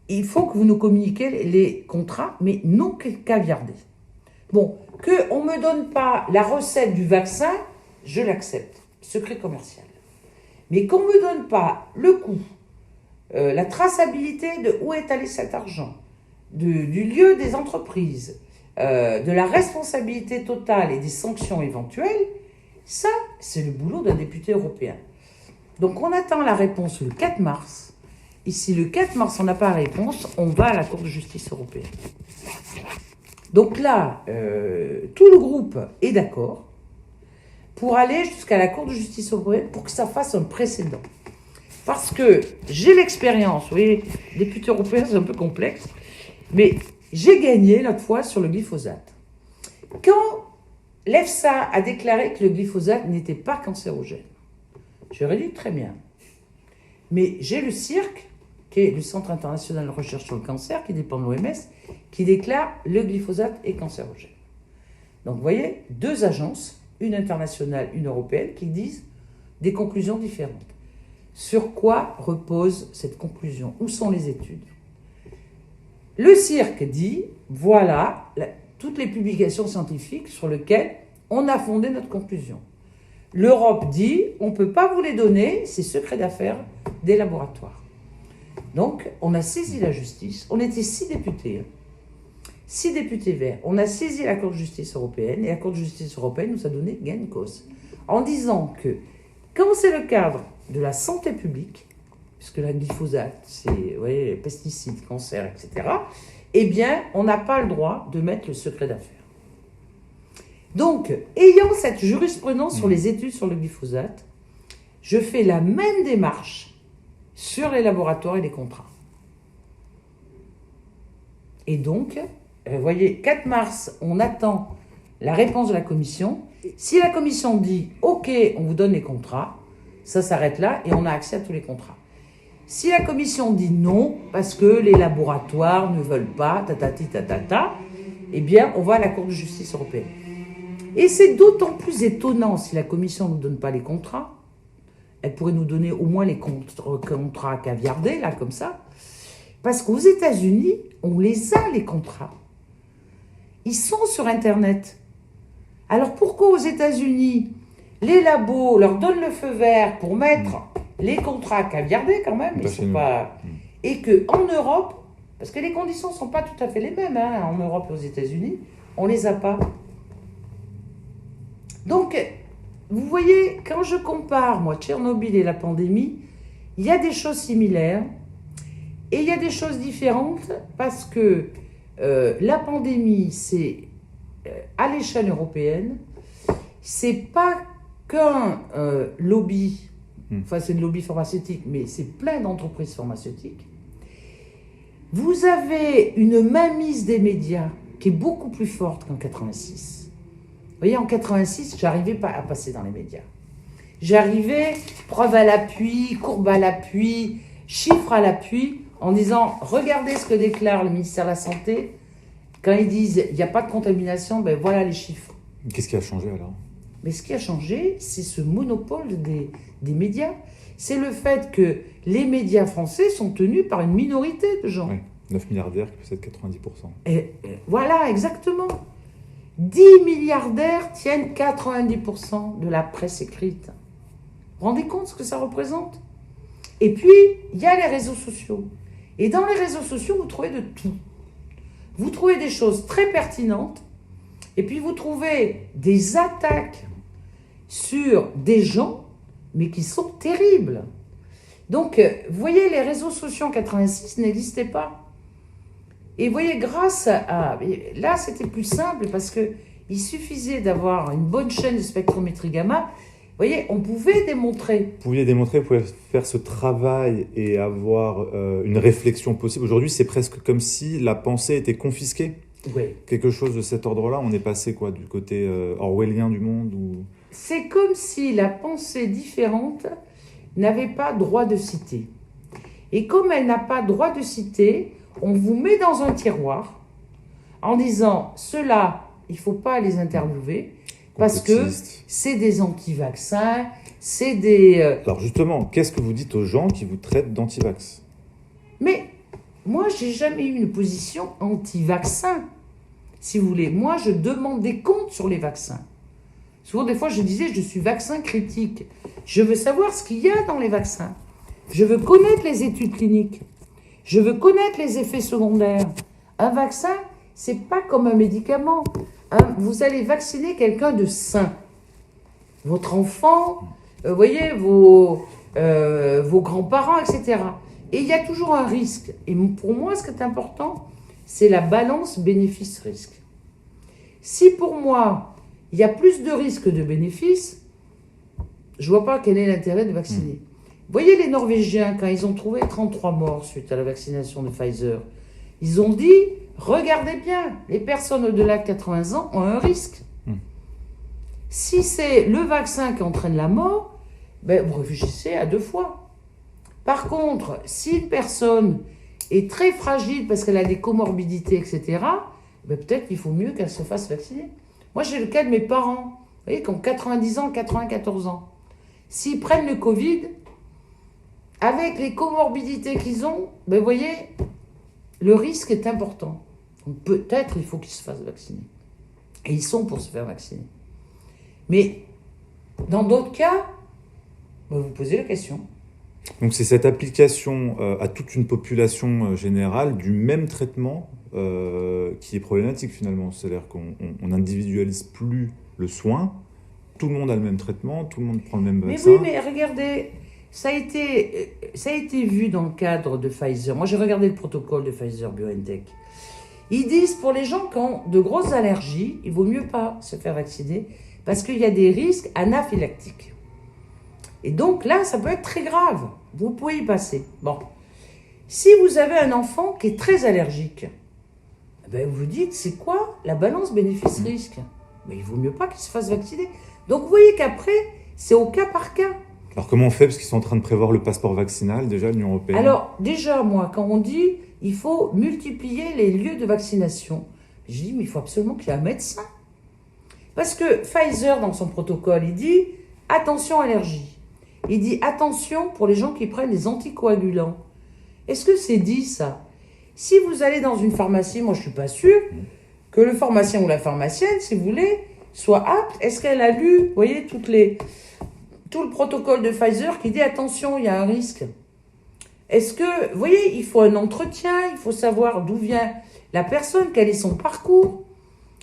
il faut que vous nous communiquiez les contrats, mais non caviardés. Bon, qu'on ne me donne pas la recette du vaccin, je l'accepte, secret commercial. Mais qu'on ne me donne pas le coût, la traçabilité de où est allé cet argent, du lieu des entreprises, de la responsabilité totale et des sanctions éventuelles, ça, c'est le boulot d'un député européen. Donc on attend la réponse le 4 mars. Et si le 4 mars, on n'a pas la réponse, on va à la Cour de justice européenne. Donc là, tout le groupe est d'accord pour aller jusqu'à la Cour de justice européenne pour que ça fasse un précédent. Parce que j'ai l'expérience, vous voyez, député européen, c'est un peu complexe, mais j'ai gagné l'autre fois sur le glyphosate. Quand l'EFSA a déclaré que le glyphosate n'était pas cancérogène, j'aurais dit très bien. Mais j'ai le CIRC, qui est le Centre international de recherche sur le cancer, qui dépend de l'OMS, qui déclare le glyphosate est cancérogène. Donc vous voyez, deux agences, une internationale, une européenne, qui disent des conclusions différentes. Sur quoi repose cette conclusion? Où sont les études? Le CIRC dit, voilà toutes les publications scientifiques sur lesquelles on a fondé notre conclusion. L'Europe dit, on ne peut pas vous les donner, c'est secret d'affaires des laboratoires. Donc, on a saisi la justice, on était 6 députés, 6 députés verts, on a saisi la Cour de justice européenne, et la Cour de justice européenne nous a donné gain de cause, en disant que, quand c'est le cadre de la santé publique, puisque la glyphosate, c'est les pesticides, cancer, etc., eh bien, on n'a pas le droit de mettre le secret d'affaires. Donc, ayant cette jurisprudence sur les études sur le glyphosate, je fais la même démarche sur les laboratoires et les contrats. Et donc, vous voyez, 4 mars, on attend la réponse de la commission. Si la commission dit « Ok, on vous donne les contrats », ça s'arrête là et on a accès à tous les contrats. Si la commission dit non, parce que les laboratoires ne veulent pas, eh bien, on va à la Cour de justice européenne. Et c'est d'autant plus étonnant si la commission ne nous donne pas les contrats. Elle pourrait nous donner au moins les contrats caviardés, là, comme ça. Parce qu'aux États-Unis, on les a, les contrats. Ils sont sur Internet. Alors pourquoi aux États-Unis, les labos leur donnent le feu vert pour mettre les contrats caviardés quand même, ils sont pas... et qu'en Europe, Parce que les conditions ne sont pas tout à fait les mêmes hein, en Europe et aux États-Unis. On ne les a pas. Donc, vous voyez, quand je compare, moi, Tchernobyl et la pandémie, il y a des choses similaires et il y a des choses différentes parce que la pandémie, c'est à l'échelle européenne, c'est pas qu'un lobby, enfin c'est le lobby pharmaceutique, mais c'est plein d'entreprises pharmaceutiques. Vous avez une mainmise des médias qui est beaucoup plus forte qu'en 86. Vous voyez, en 86, j'arrivais pas à passer dans les médias. J'arrivais, preuve à l'appui, courbe à l'appui, chiffres à l'appui, en disant, regardez ce que déclare le ministère de la Santé. Quand ils disent, il n'y a pas de contamination, ben voilà les chiffres. Qu'est-ce qui a changé alors? Mais ce qui a changé, c'est ce monopole des médias. C'est le fait que les médias français sont tenus par une minorité de gens. Oui, 9 milliardaires qui possèdent 90%. Et voilà, exactement. 10 milliardaires tiennent 90% de la presse écrite. Vous vous rendez compte ce que ça représente? Et puis, il y a les réseaux sociaux. Et dans les réseaux sociaux, vous trouvez de tout. Vous trouvez des choses très pertinentes, et puis vous trouvez des attaques sur des gens, mais qui sont terribles. Donc, vous voyez, les réseaux sociaux en 86 n'existaient pas. Et vous voyez, grâce à... Là, c'était plus simple, parce qu'il suffisait d'avoir une bonne chaîne de spectrométrie gamma. Vous voyez, on pouvait démontrer. Vous pouviez démontrer, vous pouvez faire ce travail et avoir une réflexion possible. Aujourd'hui, c'est presque comme si la pensée était confisquée. Oui. Quelque chose de cet ordre-là. On est passé quoi, du côté orwellien du monde ou... C'est comme si la pensée différente n'avait pas droit de citer. Et comme elle n'a pas droit de citer, on vous met dans un tiroir en disant, ceux-là, il ne faut pas les interviewer. Parce que c'est des anti-vaccins, c'est des... Alors justement, qu'est-ce que vous dites aux gens qui vous traitent d'anti-vax? Mais moi, je n'ai jamais eu une position anti-vaccin, si vous voulez. Moi, je demande des comptes sur les vaccins. Souvent, des fois, je disais, je suis vaccin critique. Je veux savoir ce qu'il y a dans les vaccins. Je veux connaître les études cliniques. Je veux connaître les effets secondaires. Un vaccin, c'est pas comme un médicament. Vous allez vacciner quelqu'un de sain. Votre enfant, vous voyez, vos grands-parents, etc. Et il y a toujours un risque. Et pour moi, ce qui est important, c'est la balance bénéfice-risque. Si pour moi, il y a plus de risques que de bénéfices, je ne vois pas quel est l'intérêt de vacciner. Vous voyez, les Norvégiens, quand ils ont trouvé 33 morts suite à la vaccination de Pfizer, ils ont dit... Regardez bien, les personnes au-delà de 80 ans ont un risque. Si c'est le vaccin qui entraîne la mort, ben vous réfléchissez à 2 fois. Par contre, si une personne est très fragile parce qu'elle a des comorbidités, etc., ben peut-être qu'il faut mieux qu'elle se fasse vacciner. Moi, j'ai le cas de mes parents, vous voyez, qui ont 90 ans, 94 ans. S'ils prennent le Covid, avec les comorbidités qu'ils ont, ben vous voyez... Le risque est important. Donc peut-être il faut qu'ils se fassent vacciner. Et ils sont pour se faire vacciner. Mais dans d'autres cas, vous posez la question. Donc c'est cette application à toute une population générale du même traitement qui est problématique finalement. C'est-à-dire qu'on n'individualise plus le soin. Tout le monde a le même traitement, tout le monde prend le même vaccin. Mais oui, mais regardez... Ça a été vu dans le cadre de Pfizer. Moi, j'ai regardé le protocole de Pfizer-BioNTech. Ils disent, pour les gens qui ont de grosses allergies, il vaut mieux pas se faire vacciner parce qu'il y a des risques anaphylactiques. Et donc là, ça peut être très grave. Vous pouvez y passer. Bon. Si vous avez un enfant qui est très allergique, ben vous vous dites, c'est quoi la balance bénéfice-risque? Mais il vaut mieux pas qu'il se fasse vacciner. Donc, vous voyez qu'après, c'est au cas par cas. Alors comment on fait? Parce qu'ils sont en train de prévoir le passeport vaccinal, déjà, l'Union européenne. Alors, déjà, moi, quand on dit il faut multiplier les lieux de vaccination, je dis, mais il faut absolument qu'il y ait un médecin. Parce que Pfizer, dans son protocole, il dit attention allergie. Il dit attention pour les gens qui prennent des anticoagulants. Est-ce que c'est dit, ça? Si vous allez dans une pharmacie, moi, je ne suis pas sûre que le pharmacien ou la pharmacienne, si vous voulez, soit apte. Est-ce qu'elle a lu, vous voyez, tout le protocole de Pfizer qui dit attention, il y a un risque. Est-ce que, vous voyez, il faut un entretien, il faut savoir d'où vient la personne, quel est son parcours.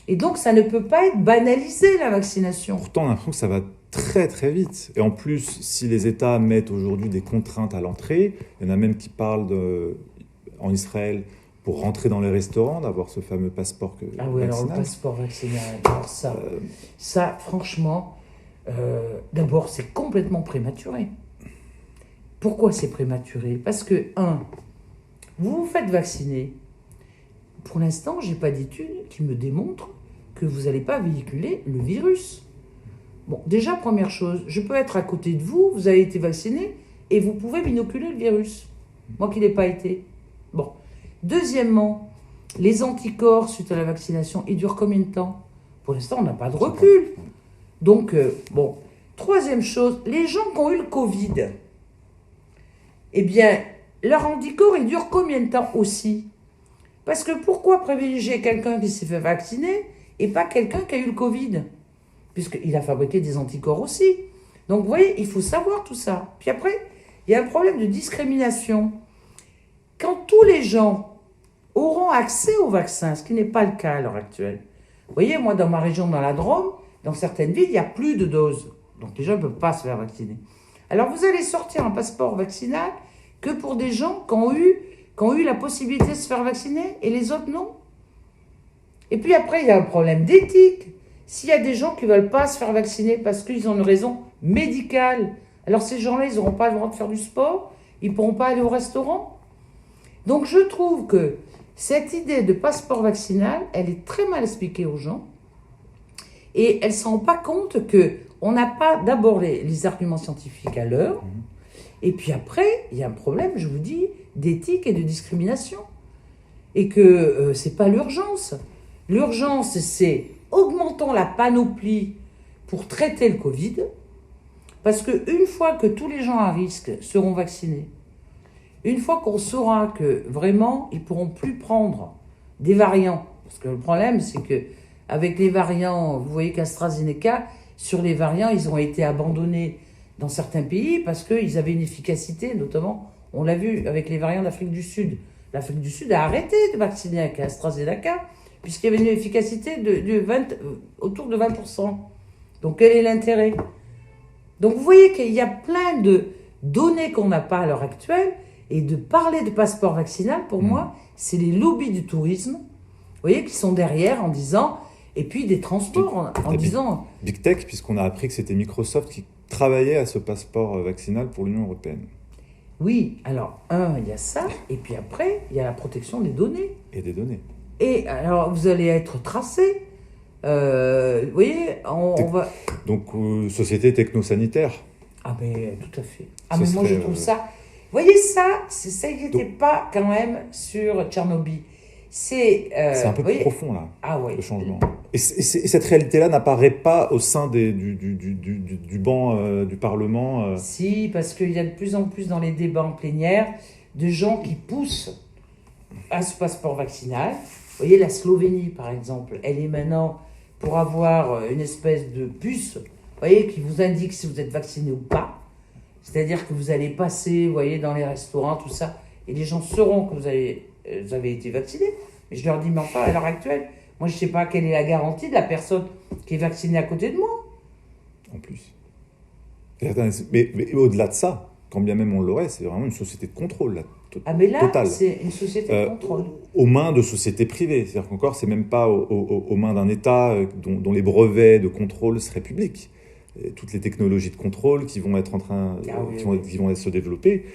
Et donc, ça ne peut pas être banalisé, la vaccination. Pourtant, on a l'impression que ça va très très vite. Et en plus, si les États mettent aujourd'hui des contraintes à l'entrée, il y en a même qui parlent en Israël, pour rentrer dans les restaurants, d'avoir ce fameux passeport Ah oui, vaccinal. alors le passeport vaccinal, alors ça franchement, d'abord, c'est complètement prématuré. Pourquoi c'est prématuré? Parce que, vous vous faites vacciner. Pour l'instant, je n'ai pas d'études qui me démontrent que vous n'allez pas véhiculer le virus. Bon, déjà, première chose, je peux être à côté de vous, vous avez été vacciné, et vous pouvez m'inoculer le virus. Moi qui n'ai pas été. Bon. Deuxièmement, les anticorps suite à la vaccination, ils durent combien de temps? Pour l'instant, on n'a pas de recul. Donc, bon. Troisième chose, les gens qui ont eu le Covid, eh bien, leur anticorps, il dure combien de temps aussi? Parce que pourquoi privilégier quelqu'un qui s'est fait vacciner et pas quelqu'un qui a eu le Covid? Puisqu'il a fabriqué des anticorps aussi. Donc, vous voyez, il faut savoir tout ça. Puis après, il y a un problème de discrimination. Quand tous les gens auront accès au vaccin, ce qui n'est pas le cas à l'heure actuelle. Vous voyez, moi, dans ma région, dans la Drôme, dans certaines villes, il n'y a plus de doses. Donc, les gens ne peuvent pas se faire vacciner. Alors, vous allez sortir un passeport vaccinal que pour des gens qui ont eu la possibilité de se faire vacciner et les autres non. Et puis après, il y a un problème d'éthique. S'il y a des gens qui ne veulent pas se faire vacciner parce qu'ils ont une raison médicale, alors ces gens-là, ils n'auront pas le droit de faire du sport, ils ne pourront pas aller au restaurant. Donc je trouve que cette idée de passeport vaccinal, elle est très mal expliquée aux gens et elles ne se rendent pas compte qu'on n'a pas d'abord les arguments scientifiques à l'heure et puis après, il y a un problème, je vous dis, d'éthique et de discrimination. Et que ce n'est pas l'urgence. L'urgence, c'est augmentons la panoplie pour traiter le Covid, parce qu'une fois que tous les gens à risque seront vaccinés, une fois qu'on saura que vraiment, ils ne pourront plus prendre des variants, parce que le problème, c'est qu'avec les variants, vous voyez qu'AstraZeneca, sur les variants, ils ont été abandonnés dans certains pays parce qu'ils avaient une efficacité, notamment, on l'a vu avec les variants d'Afrique du Sud. L'Afrique du Sud a arrêté de vacciner avec AstraZeneca, puisqu'il y avait une efficacité autour de 20%. Donc, quel est l'intérêt? Donc, vous voyez qu'il y a plein de données qu'on n'a pas à l'heure actuelle, et de parler de passeport vaccinal, pour moi, c'est les lobbies du tourisme, vous voyez, qui sont derrière en disant, et puis des transports, en disant... Big Tech, puisqu'on a appris que c'était Microsoft qui travaillait à ce passeport vaccinal pour l'Union européenne. Oui, alors, il y a ça, et puis après, il y a la protection des données. Et des données. Et alors, vous allez être tracé. Vous voyez, on va... Donc, société technosanitaire. Ah, mais tout à fait. Ah, mais moi, je trouve ça... Vous voyez, ça n'était pas quand même sur Tchernobyl. C'est un peu plus profond, là, le changement. Et cette réalité-là n'apparaît pas au sein du banc du Parlement Si, parce qu'il y a de plus en plus dans les débats en plénière de gens qui poussent à ce passeport vaccinal. Vous voyez, la Slovénie, par exemple, elle est maintenant pour avoir une espèce de puce, vous voyez, qui vous indique si vous êtes vacciné ou pas. C'est-à-dire que vous allez passer, vous voyez, dans les restaurants, tout ça, et les gens sauront que vous avez été vacciné. Mais je leur dis, mais enfin, à l'heure actuelle, moi, je ne sais pas quelle est la garantie de la personne qui est vaccinée à côté de moi. En plus. Mais au-delà de ça, quand bien même on l'aurait, c'est vraiment une société de contrôle, là. Ah, mais là, totale. C'est une société de contrôle. Aux mains de sociétés privées. C'est-à-dire qu'encore, c'est même pas aux mains d'un État dont les brevets de contrôle seraient publics. Et toutes les technologies de contrôle qui vont être qui vont se développer,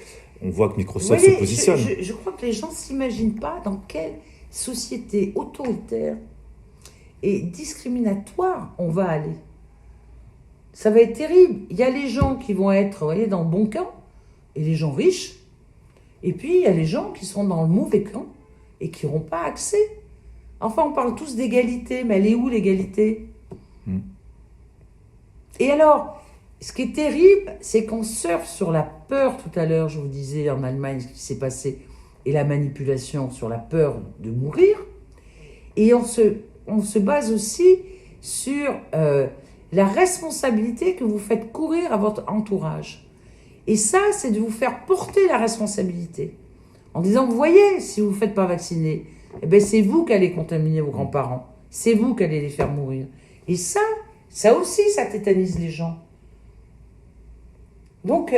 on voit que Microsoft se positionne. Je crois que les gens ne s'imaginent pas dans quelle société autoritaire et discriminatoire on va aller. Ça va être terrible. Il y a les gens qui vont être, vous voyez, dans le bon camp, et les gens riches. Et puis, il y a les gens qui seront dans le mauvais camp et qui n'auront pas accès. Enfin, on parle tous d'égalité, mais elle est où l'égalité ? Et alors, ce qui est terrible, c'est qu'on surfe sur la peur tout à l'heure, je vous disais en Allemagne ce qui s'est passé, et la manipulation sur la peur de mourir. Et on se base aussi sur la responsabilité que vous faites courir à votre entourage. Et ça, c'est de vous faire porter la responsabilité. En disant, vous voyez, si vous ne vous faites pas vacciner, eh ben, c'est vous qui allez contaminer vos grands-parents. C'est vous qui allez les faire mourir. Et ça aussi, ça tétanise les gens. Donc,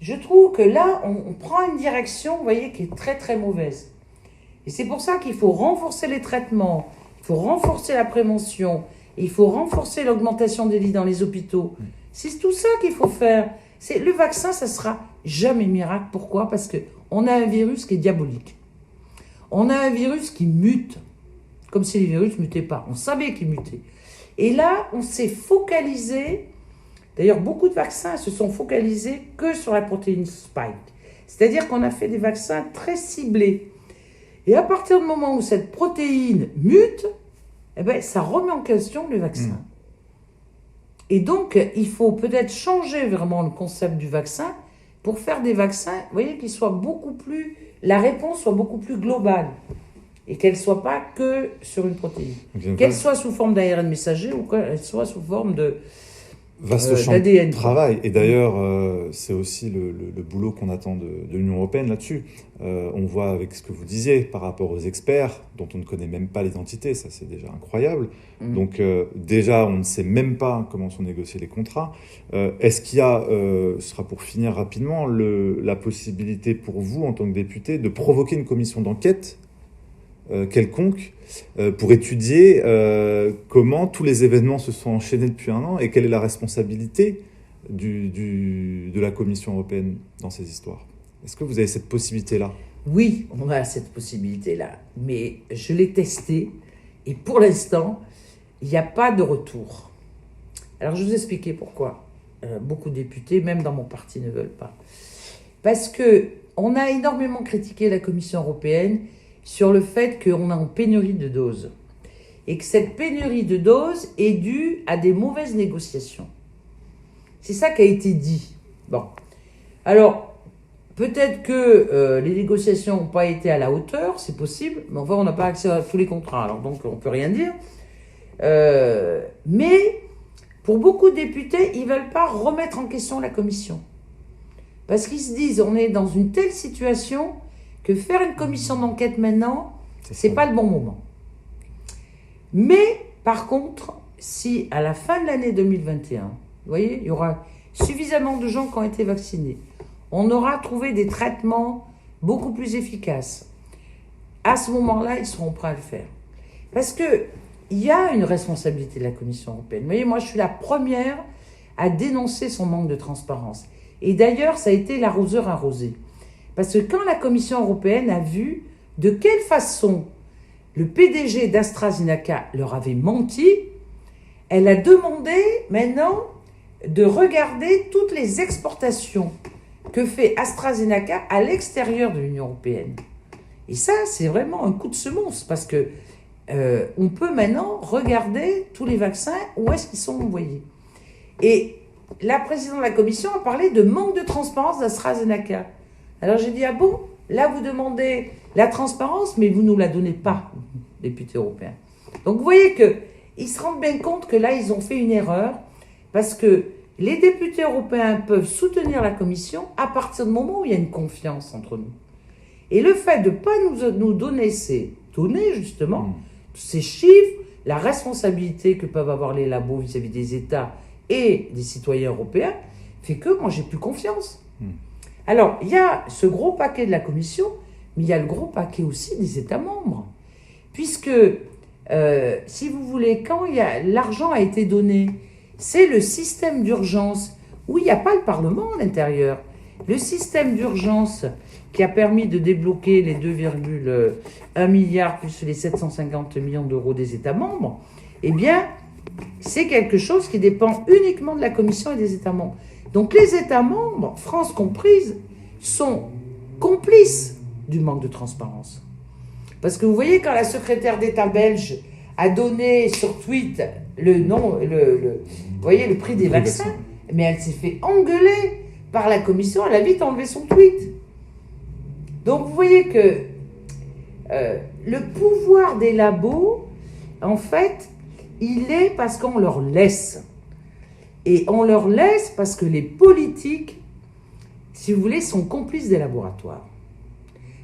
je trouve que là, on prend une direction, vous voyez, qui est très, très mauvaise. Et c'est pour ça qu'il faut renforcer les traitements, il faut renforcer la prévention, et il faut renforcer l'augmentation des lits dans les hôpitaux. C'est tout ça qu'il faut faire. Le vaccin, ça ne sera jamais miracle. Pourquoi ? Parce qu'on a un virus qui est diabolique. On a un virus qui mute, comme si les virus ne mutaient pas. On savait qu'ils mutaient. Et là, on s'est focalisé. D'ailleurs, beaucoup de vaccins se sont focalisés que sur la protéine spike. C'est-à-dire qu'on a fait des vaccins très ciblés. Et à partir du moment où cette protéine mute, eh ben, ça remet en question le vaccin. Et donc, il faut peut-être changer vraiment le concept du vaccin pour faire des vaccins, vous voyez, qui soient beaucoup plus... La réponse soit beaucoup plus globale. Et qu'elle ne soit pas que sur une protéine. Qu'elle soit sous forme d'ARN messager ou qu'elle soit sous forme de... Vaste champ de travail. Et d'ailleurs, c'est aussi le boulot qu'on attend de l'Union européenne là-dessus. On voit avec ce que vous disiez par rapport aux experts, dont on ne connaît même pas l'identité, ça c'est déjà incroyable. Donc déjà, on ne sait même pas comment sont négociés les contrats. Est-ce qu'il y a, ce sera pour finir rapidement, la possibilité pour vous, en tant que député, de provoquer une commission d'enquête quelconque pour étudier comment tous les événements se sont enchaînés depuis un an et quelle est la responsabilité de la Commission européenne dans ces histoires. Est-ce que vous avez cette possibilité-là ? Oui, on a cette possibilité-là, mais je l'ai testé et pour l'instant, il n'y a pas de retour. Alors je vais vous expliquer pourquoi. Beaucoup de députés, même dans mon parti, ne veulent pas. Parce qu'on a énormément critiqué la Commission européenne sur le fait qu'on est en pénurie de doses. Et que cette pénurie de doses est due à des mauvaises négociations. C'est ça qui a été dit. Bon. Alors, peut-être que les négociations n'ont pas été à la hauteur, c'est possible, mais enfin, on n'a pas accès à tous les contrats, alors donc on ne peut rien dire. Mais, pour beaucoup de députés, ils ne veulent pas remettre en question la Commission. Parce qu'ils se disent, on est dans une telle situation que faire une commission d'enquête maintenant, c'est pas le bon moment. Mais, par contre, si à la fin de l'année 2021, vous voyez, il y aura suffisamment de gens qui ont été vaccinés, on aura trouvé des traitements beaucoup plus efficaces. À ce moment-là, ils seront prêts à le faire. Parce qu'il y a une responsabilité de la Commission européenne. Vous voyez, moi, je suis la première à dénoncer son manque de transparence. Et d'ailleurs, ça a été l'arroseur arrosé. Parce que quand la Commission européenne a vu de quelle façon le PDG d'AstraZeneca leur avait menti, elle a demandé maintenant de regarder toutes les exportations que fait AstraZeneca à l'extérieur de l'Union européenne. Et ça, c'est vraiment un coup de semonce parce que on peut maintenant regarder tous les vaccins, où est-ce qu'ils sont envoyés. Et la présidente de la Commission a parlé de manque de transparence d'AstraZeneca. Alors j'ai dit, ah bon, là vous demandez la transparence, mais vous ne nous la donnez pas, députés européens. Donc vous voyez qu'ils se rendent bien compte que là, ils ont fait une erreur, parce que les députés européens peuvent soutenir la Commission à partir du moment où il y a une confiance entre nous. Et le fait de ne pas nous donner ces données, justement, ces chiffres, la responsabilité que peuvent avoir les labos vis-à-vis des États et des citoyens européens, fait que moi, j'ai plus confiance. Alors, il y a ce gros paquet de la Commission, mais il y a le gros paquet aussi des États membres. Puisque, si vous voulez, quand l'argent a été donné, c'est le système d'urgence où il n'y a pas le Parlement à l'intérieur. Le système d'urgence qui a permis de débloquer les 2,1 milliards plus les 750 millions d'euros des États membres, eh bien, c'est quelque chose qui dépend uniquement de la Commission et des États membres. Donc les États membres, France comprise, sont complices du manque de transparence. Parce que vous voyez, quand la secrétaire d'État belge a donné sur tweet vous voyez, le prix des vaccins, mais elle s'est fait engueuler par la Commission, elle a vite enlevé son tweet. Donc vous voyez que le pouvoir des labos, en fait, il est parce qu'on leur laisse. Et on leur laisse parce que les politiques si vous voulez, sont complices des laboratoires.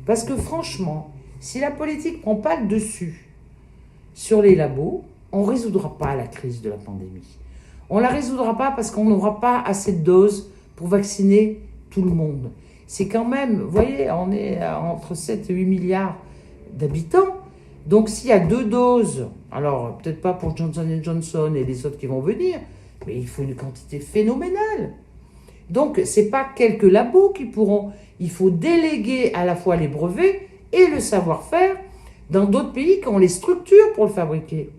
Parce que franchement, si la politique ne prend pas le dessus sur les labos, on ne résoudra pas la crise de la pandémie. On ne la résoudra pas parce qu'on n'aura pas assez de doses pour vacciner tout le monde. C'est quand même, vous voyez, on est entre 7 et 8 milliards d'habitants. Donc s'il y a 2 doses, alors peut-être pas pour Johnson & Johnson et les autres qui vont venir, mais il faut une quantité phénoménale. Donc ce n'est pas quelques labos qui pourront, il faut déléguer à la fois les brevets et le savoir-faire dans d'autres pays qui ont les structures pour le fabriquer.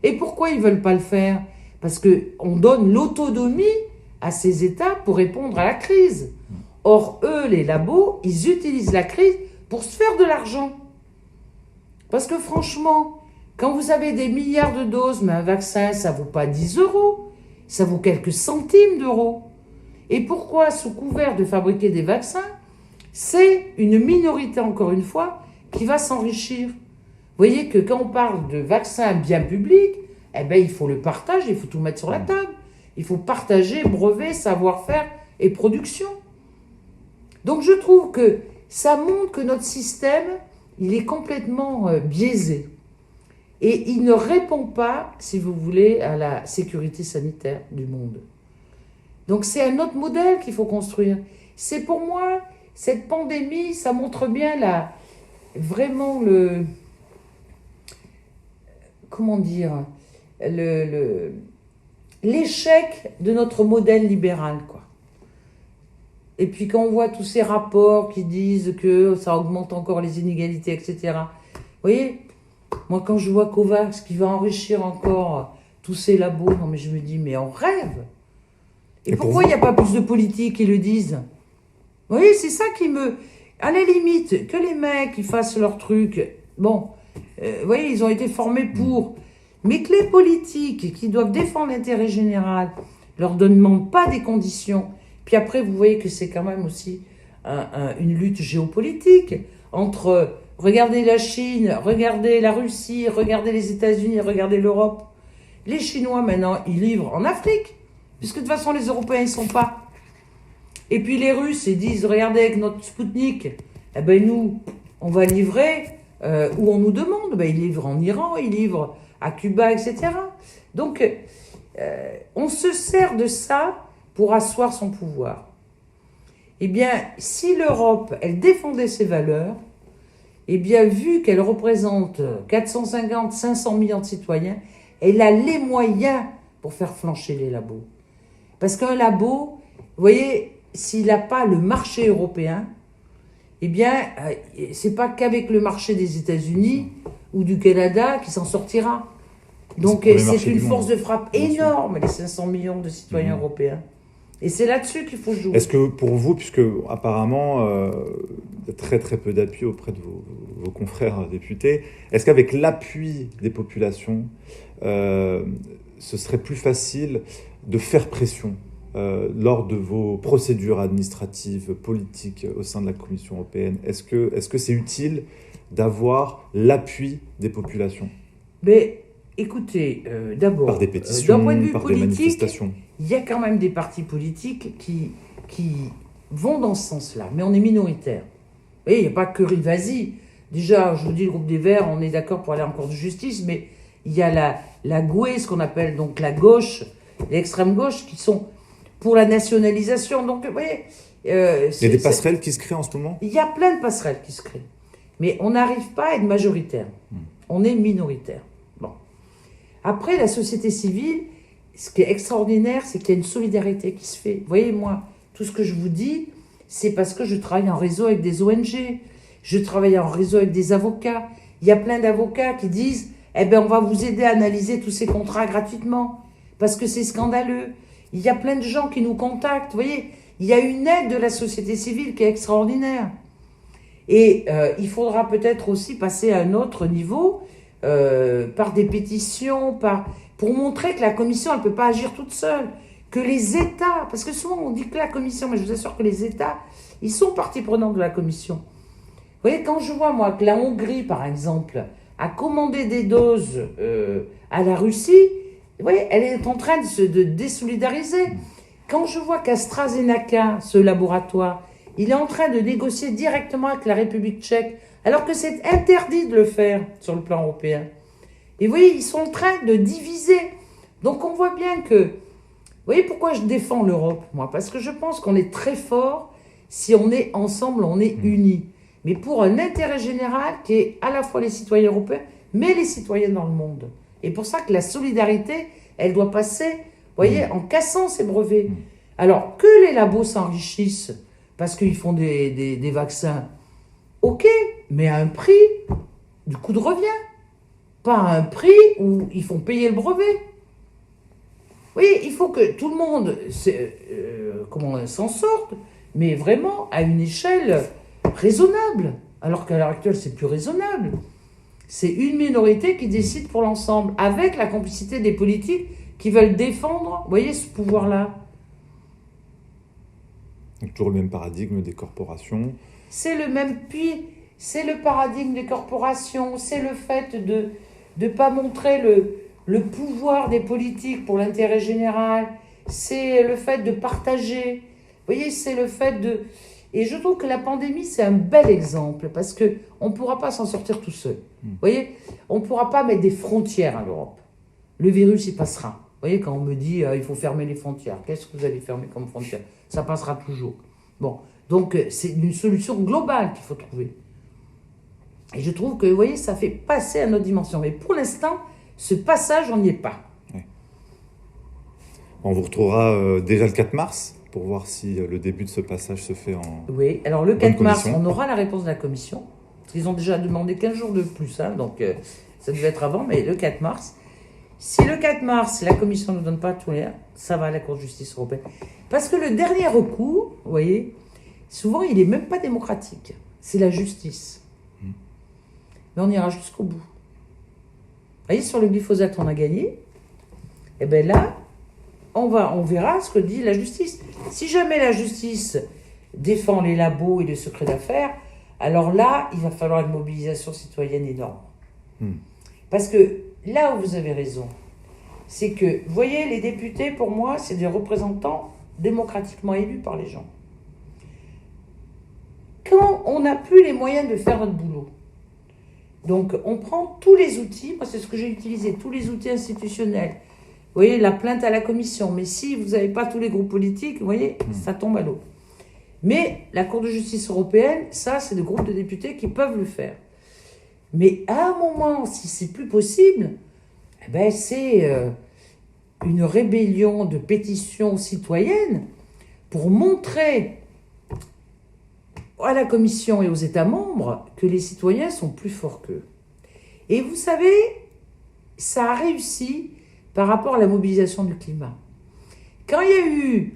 Et pourquoi ils ne veulent pas le faire? Parce qu'on donne l'autonomie à ces États pour répondre à la crise. Or, eux, les labos, ils utilisent la crise pour se faire de l'argent. Parce que franchement, quand vous avez des milliards de doses, mais un vaccin, ça ne vaut pas 10 €, ça vaut quelques centimes d'euros. Et pourquoi, sous couvert de fabriquer des vaccins, c'est une minorité, encore une fois, qui va s'enrichir. Vous voyez que quand on parle de vaccins bien publics, eh ben, il faut le partage, il faut tout mettre sur la table. Il faut partager brevet, savoir-faire et production. Donc je trouve que ça montre que notre système, il est complètement biaisé. Et il ne répond pas, si vous voulez, à la sécurité sanitaire du monde. Donc c'est un autre modèle qu'il faut construire. C'est pour moi, cette pandémie, ça montre bien vraiment comment dire, l'échec de notre modèle libéral, quoi. Et puis quand on voit tous ces rapports qui disent que ça augmente encore les inégalités, etc. Vous voyez, moi quand je vois Covax qui va enrichir encore tous ces labos, non mais je me dis, mais on rêve. Et pourquoi il n'y a pas plus de politiques qui le disent? Vous voyez, c'est ça qui me... À la limite, que les mecs ils fassent leur truc, bon, vous voyez, ils ont été formés pour... Mais que les politiques qui doivent défendre l'intérêt général leur demandent pas des conditions. Puis après, vous voyez que c'est quand même aussi une lutte géopolitique entre, regardez la Chine, regardez la Russie, regardez les États-Unis, regardez l'Europe. Les Chinois, maintenant, ils livrent en Afrique, puisque de toute façon, les Européens, ils ne sont pas. Et puis les Russes, ils disent, regardez, avec notre Spoutnik, eh ben nous, on va livrer où on nous demande. Ben, ils livrent en Iran, ils livrent à Cuba, etc. Donc, on se sert de ça pour asseoir son pouvoir. Eh bien, si l'Europe, elle défendait ses valeurs, eh bien, vu qu'elle représente 450, 500 millions de citoyens, elle a les moyens pour faire flancher les labos. Parce qu'un labo, vous voyez, s'il n'a pas le marché européen, eh bien, c'est pas qu'avec le marché des États-Unis ou du Canada qu'il s'en sortira. Donc, c'est une force de frappe énorme, les 500 millions de citoyens européens. Et c'est là-dessus qu'il faut jouer. Est-ce que pour vous, puisque apparemment, il y a très très peu d'appui auprès de vos confrères députés, est-ce qu'avec l'appui des populations, ce serait plus facile de faire pression lors de vos procédures administratives, politiques au sein de la Commission européenne? Est-ce que c'est utile d'avoir l'appui des populations? Mais écoutez, d'abord, par des pétitions, d'un point de vue par politique, des manifestations. Il y a quand même des partis politiques qui vont dans ce sens-là, mais on est minoritaire. Vous voyez, il n'y a pas que Rivasi. Déjà, je vous dis, le groupe des Verts, on est d'accord pour aller en cour de justice, mais il y a la GUE, ce qu'on appelle donc la gauche, l'extrême gauche, qui sont pour la nationalisation. Donc, vous voyez... il y a des passerelles qui se créent en ce moment? Il y a plein de passerelles qui se créent. Mais on n'arrive pas à être majoritaire. On est minoritaire. Bon. Après, la société civile, ce qui est extraordinaire, c'est qu'il y a une solidarité qui se fait. Vous voyez, moi, tout ce que je vous dis, c'est parce que je travaille en réseau avec des ONG. Je travaille en réseau avec des avocats. Il y a plein d'avocats qui disent « Eh bien, on va vous aider à analyser tous ces contrats gratuitement, parce que c'est scandaleux. » Il y a plein de gens qui nous contactent. Vous voyez, il y a une aide de la société civile qui est extraordinaire. Et il faudra peut-être aussi passer à un autre niveau, par des pétitions, pour montrer que la Commission, elle ne peut pas agir toute seule. Que les États, parce que souvent on dit que la Commission, mais je vous assure que les États, ils sont partie prenante de la Commission. Vous voyez, quand je vois, moi, que la Hongrie, par exemple, a commandé des doses à la Russie, vous voyez, elle est en train de se désolidariser. Quand je vois qu'AstraZeneca, ce laboratoire, il est en train de négocier directement avec la République tchèque, alors que c'est interdit de le faire sur le plan européen. Et vous voyez, ils sont en train de diviser. Donc on voit bien que... Vous voyez pourquoi je défends l'Europe, moi? Parce que je pense qu'on est très fort si on est ensemble, on est unis. Mais pour un intérêt général qui est à la fois les citoyens européens, mais les citoyens dans le monde. Et pour ça que la solidarité, elle doit passer, vous voyez, en cassant ces brevets. Alors, que les labos s'enrichissent parce qu'ils font des vaccins, ok, mais à un prix du coût de revient. Pas à un prix où ils font payer le brevet. Oui, il faut que tout le monde s'en sorte, mais vraiment à une échelle raisonnable. Alors qu'à l'heure actuelle, c'est plus raisonnable. C'est une minorité qui décide pour l'ensemble, avec la complicité des politiques qui veulent défendre, vous voyez, ce pouvoir-là. Donc toujours le même paradigme des corporations. C'est le même, puis c'est le paradigme des corporations, c'est le fait de ne pas montrer le pouvoir des politiques pour l'intérêt général, c'est le fait de partager, vous voyez, c'est le fait de... Et je trouve que la pandémie, c'est un bel exemple, parce qu'on ne pourra pas s'en sortir tout seul. Vous voyez, on ne pourra pas mettre des frontières à l'Europe. Le virus, il passera. Vous voyez, quand on me dit il faut fermer les frontières, qu'est-ce que vous allez fermer comme frontière? Ça passera toujours. Bon, donc c'est une solution globale qu'il faut trouver. Et je trouve que, vous voyez, ça fait passer à notre dimension. Mais pour l'instant, ce passage, on n'y est pas. Oui. On vous retrouvera déjà le 4 mars pour voir si le début de ce passage se fait en... Oui, alors le 4 mars, commission. on aura la réponse de la commission. Ils ont déjà demandé 15 jours de plus, hein, donc ça devait être avant, mais le 4 mars. Si le 4 mars, la commission ne nous donne pas tout l'air, ça va à la Cour de justice européenne. Parce que le dernier recours, vous voyez, souvent, il n'est même pas démocratique. C'est la justice. Mais on ira jusqu'au bout. Vous voyez, sur le glyphosate, on a gagné. Et bien là, on verra ce que dit la justice. Si jamais la justice défend les labos et les secrets d'affaires, alors là, il va falloir une mobilisation citoyenne énorme. Parce que là où vous avez raison, c'est que, vous voyez, les députés, pour moi, c'est des représentants démocratiquement élus par les gens. Quand on n'a plus les moyens de faire notre boulot, donc on prend tous les outils, moi c'est ce que j'ai utilisé, tous les outils institutionnels. Vous voyez, la plainte à la commission, mais si vous n'avez pas tous les groupes politiques, vous voyez, ça tombe à l'eau. Mais la Cour de justice européenne, ça, c'est des groupes de députés qui peuvent le faire. Mais à un moment, si c'est plus possible, eh ben c'est une rébellion de pétitions citoyennes pour montrer à la Commission et aux États membres que les citoyens sont plus forts qu'eux. Et vous savez, ça a réussi par rapport à la mobilisation du climat. Quand il y a eu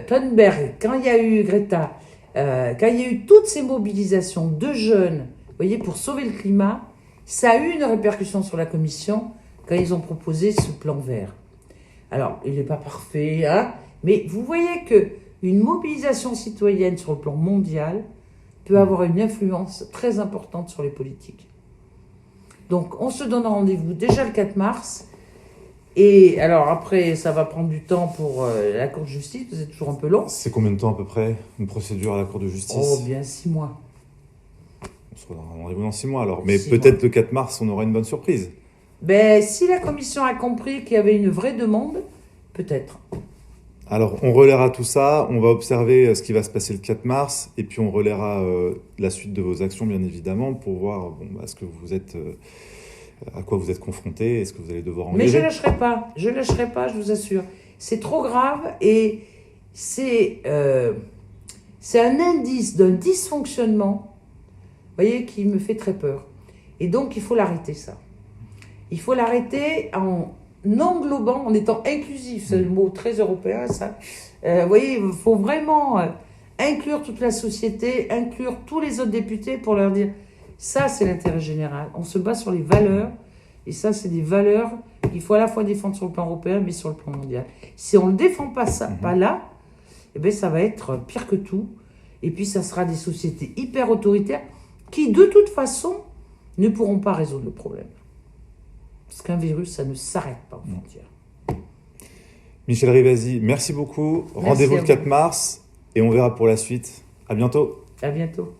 Thunberg, quand il y a eu Greta, quand il y a eu toutes ces mobilisations de jeunes, vous voyez, pour sauver le climat, ça a eu une répercussion sur la Commission quand ils ont proposé ce plan vert. Alors, il n'est pas parfait, hein, mais vous voyez qu'une mobilisation citoyenne sur le plan mondial peut avoir une influence très importante sur les politiques. Donc, on se donne rendez-vous déjà le 4 mars. Et alors, après, ça va prendre du temps pour la Cour de justice, c'est toujours un peu long. C'est combien de temps à peu près, une procédure à la Cour de justice? Oh, bien 6 mois. On se donnera rendez-vous dans 6 mois alors. Mais peut-être le 4 mars, on aura une bonne surprise. Ben, si la Commission a compris qu'il y avait une vraie demande, peut-être. Alors, on relaiera tout ça, on va observer ce qui va se passer le 4 mars, et puis on relaiera la suite de vos actions, bien évidemment, pour voir ce que vous êtes, à quoi vous êtes confrontés, et ce que vous allez devoir engager. Mais je ne lâcherai pas, je vous assure. C'est trop grave, et c'est un indice d'un dysfonctionnement, vous voyez, qui me fait très peur. Et donc, il faut l'arrêter, ça. Il faut l'arrêter en englobant, en étant inclusif, c'est le mot très européen, ça. Vous voyez, il faut vraiment inclure toute la société, inclure tous les autres députés pour leur dire, ça c'est l'intérêt général. On se bat sur les valeurs, et ça c'est des valeurs qu'il faut à la fois défendre sur le plan européen, mais sur le plan mondial. Si on ne le défend pas, pas là, eh bien, ça va être pire que tout. Et puis ça sera des sociétés hyper autoritaires qui, de toute façon, ne pourront pas résoudre le problème. Parce qu'un virus, ça ne s'arrête pas aux frontières. Michel Rivasi, merci beaucoup. Merci Rendez-vous à le vous. 4 mars et on verra pour la suite. À bientôt. À bientôt.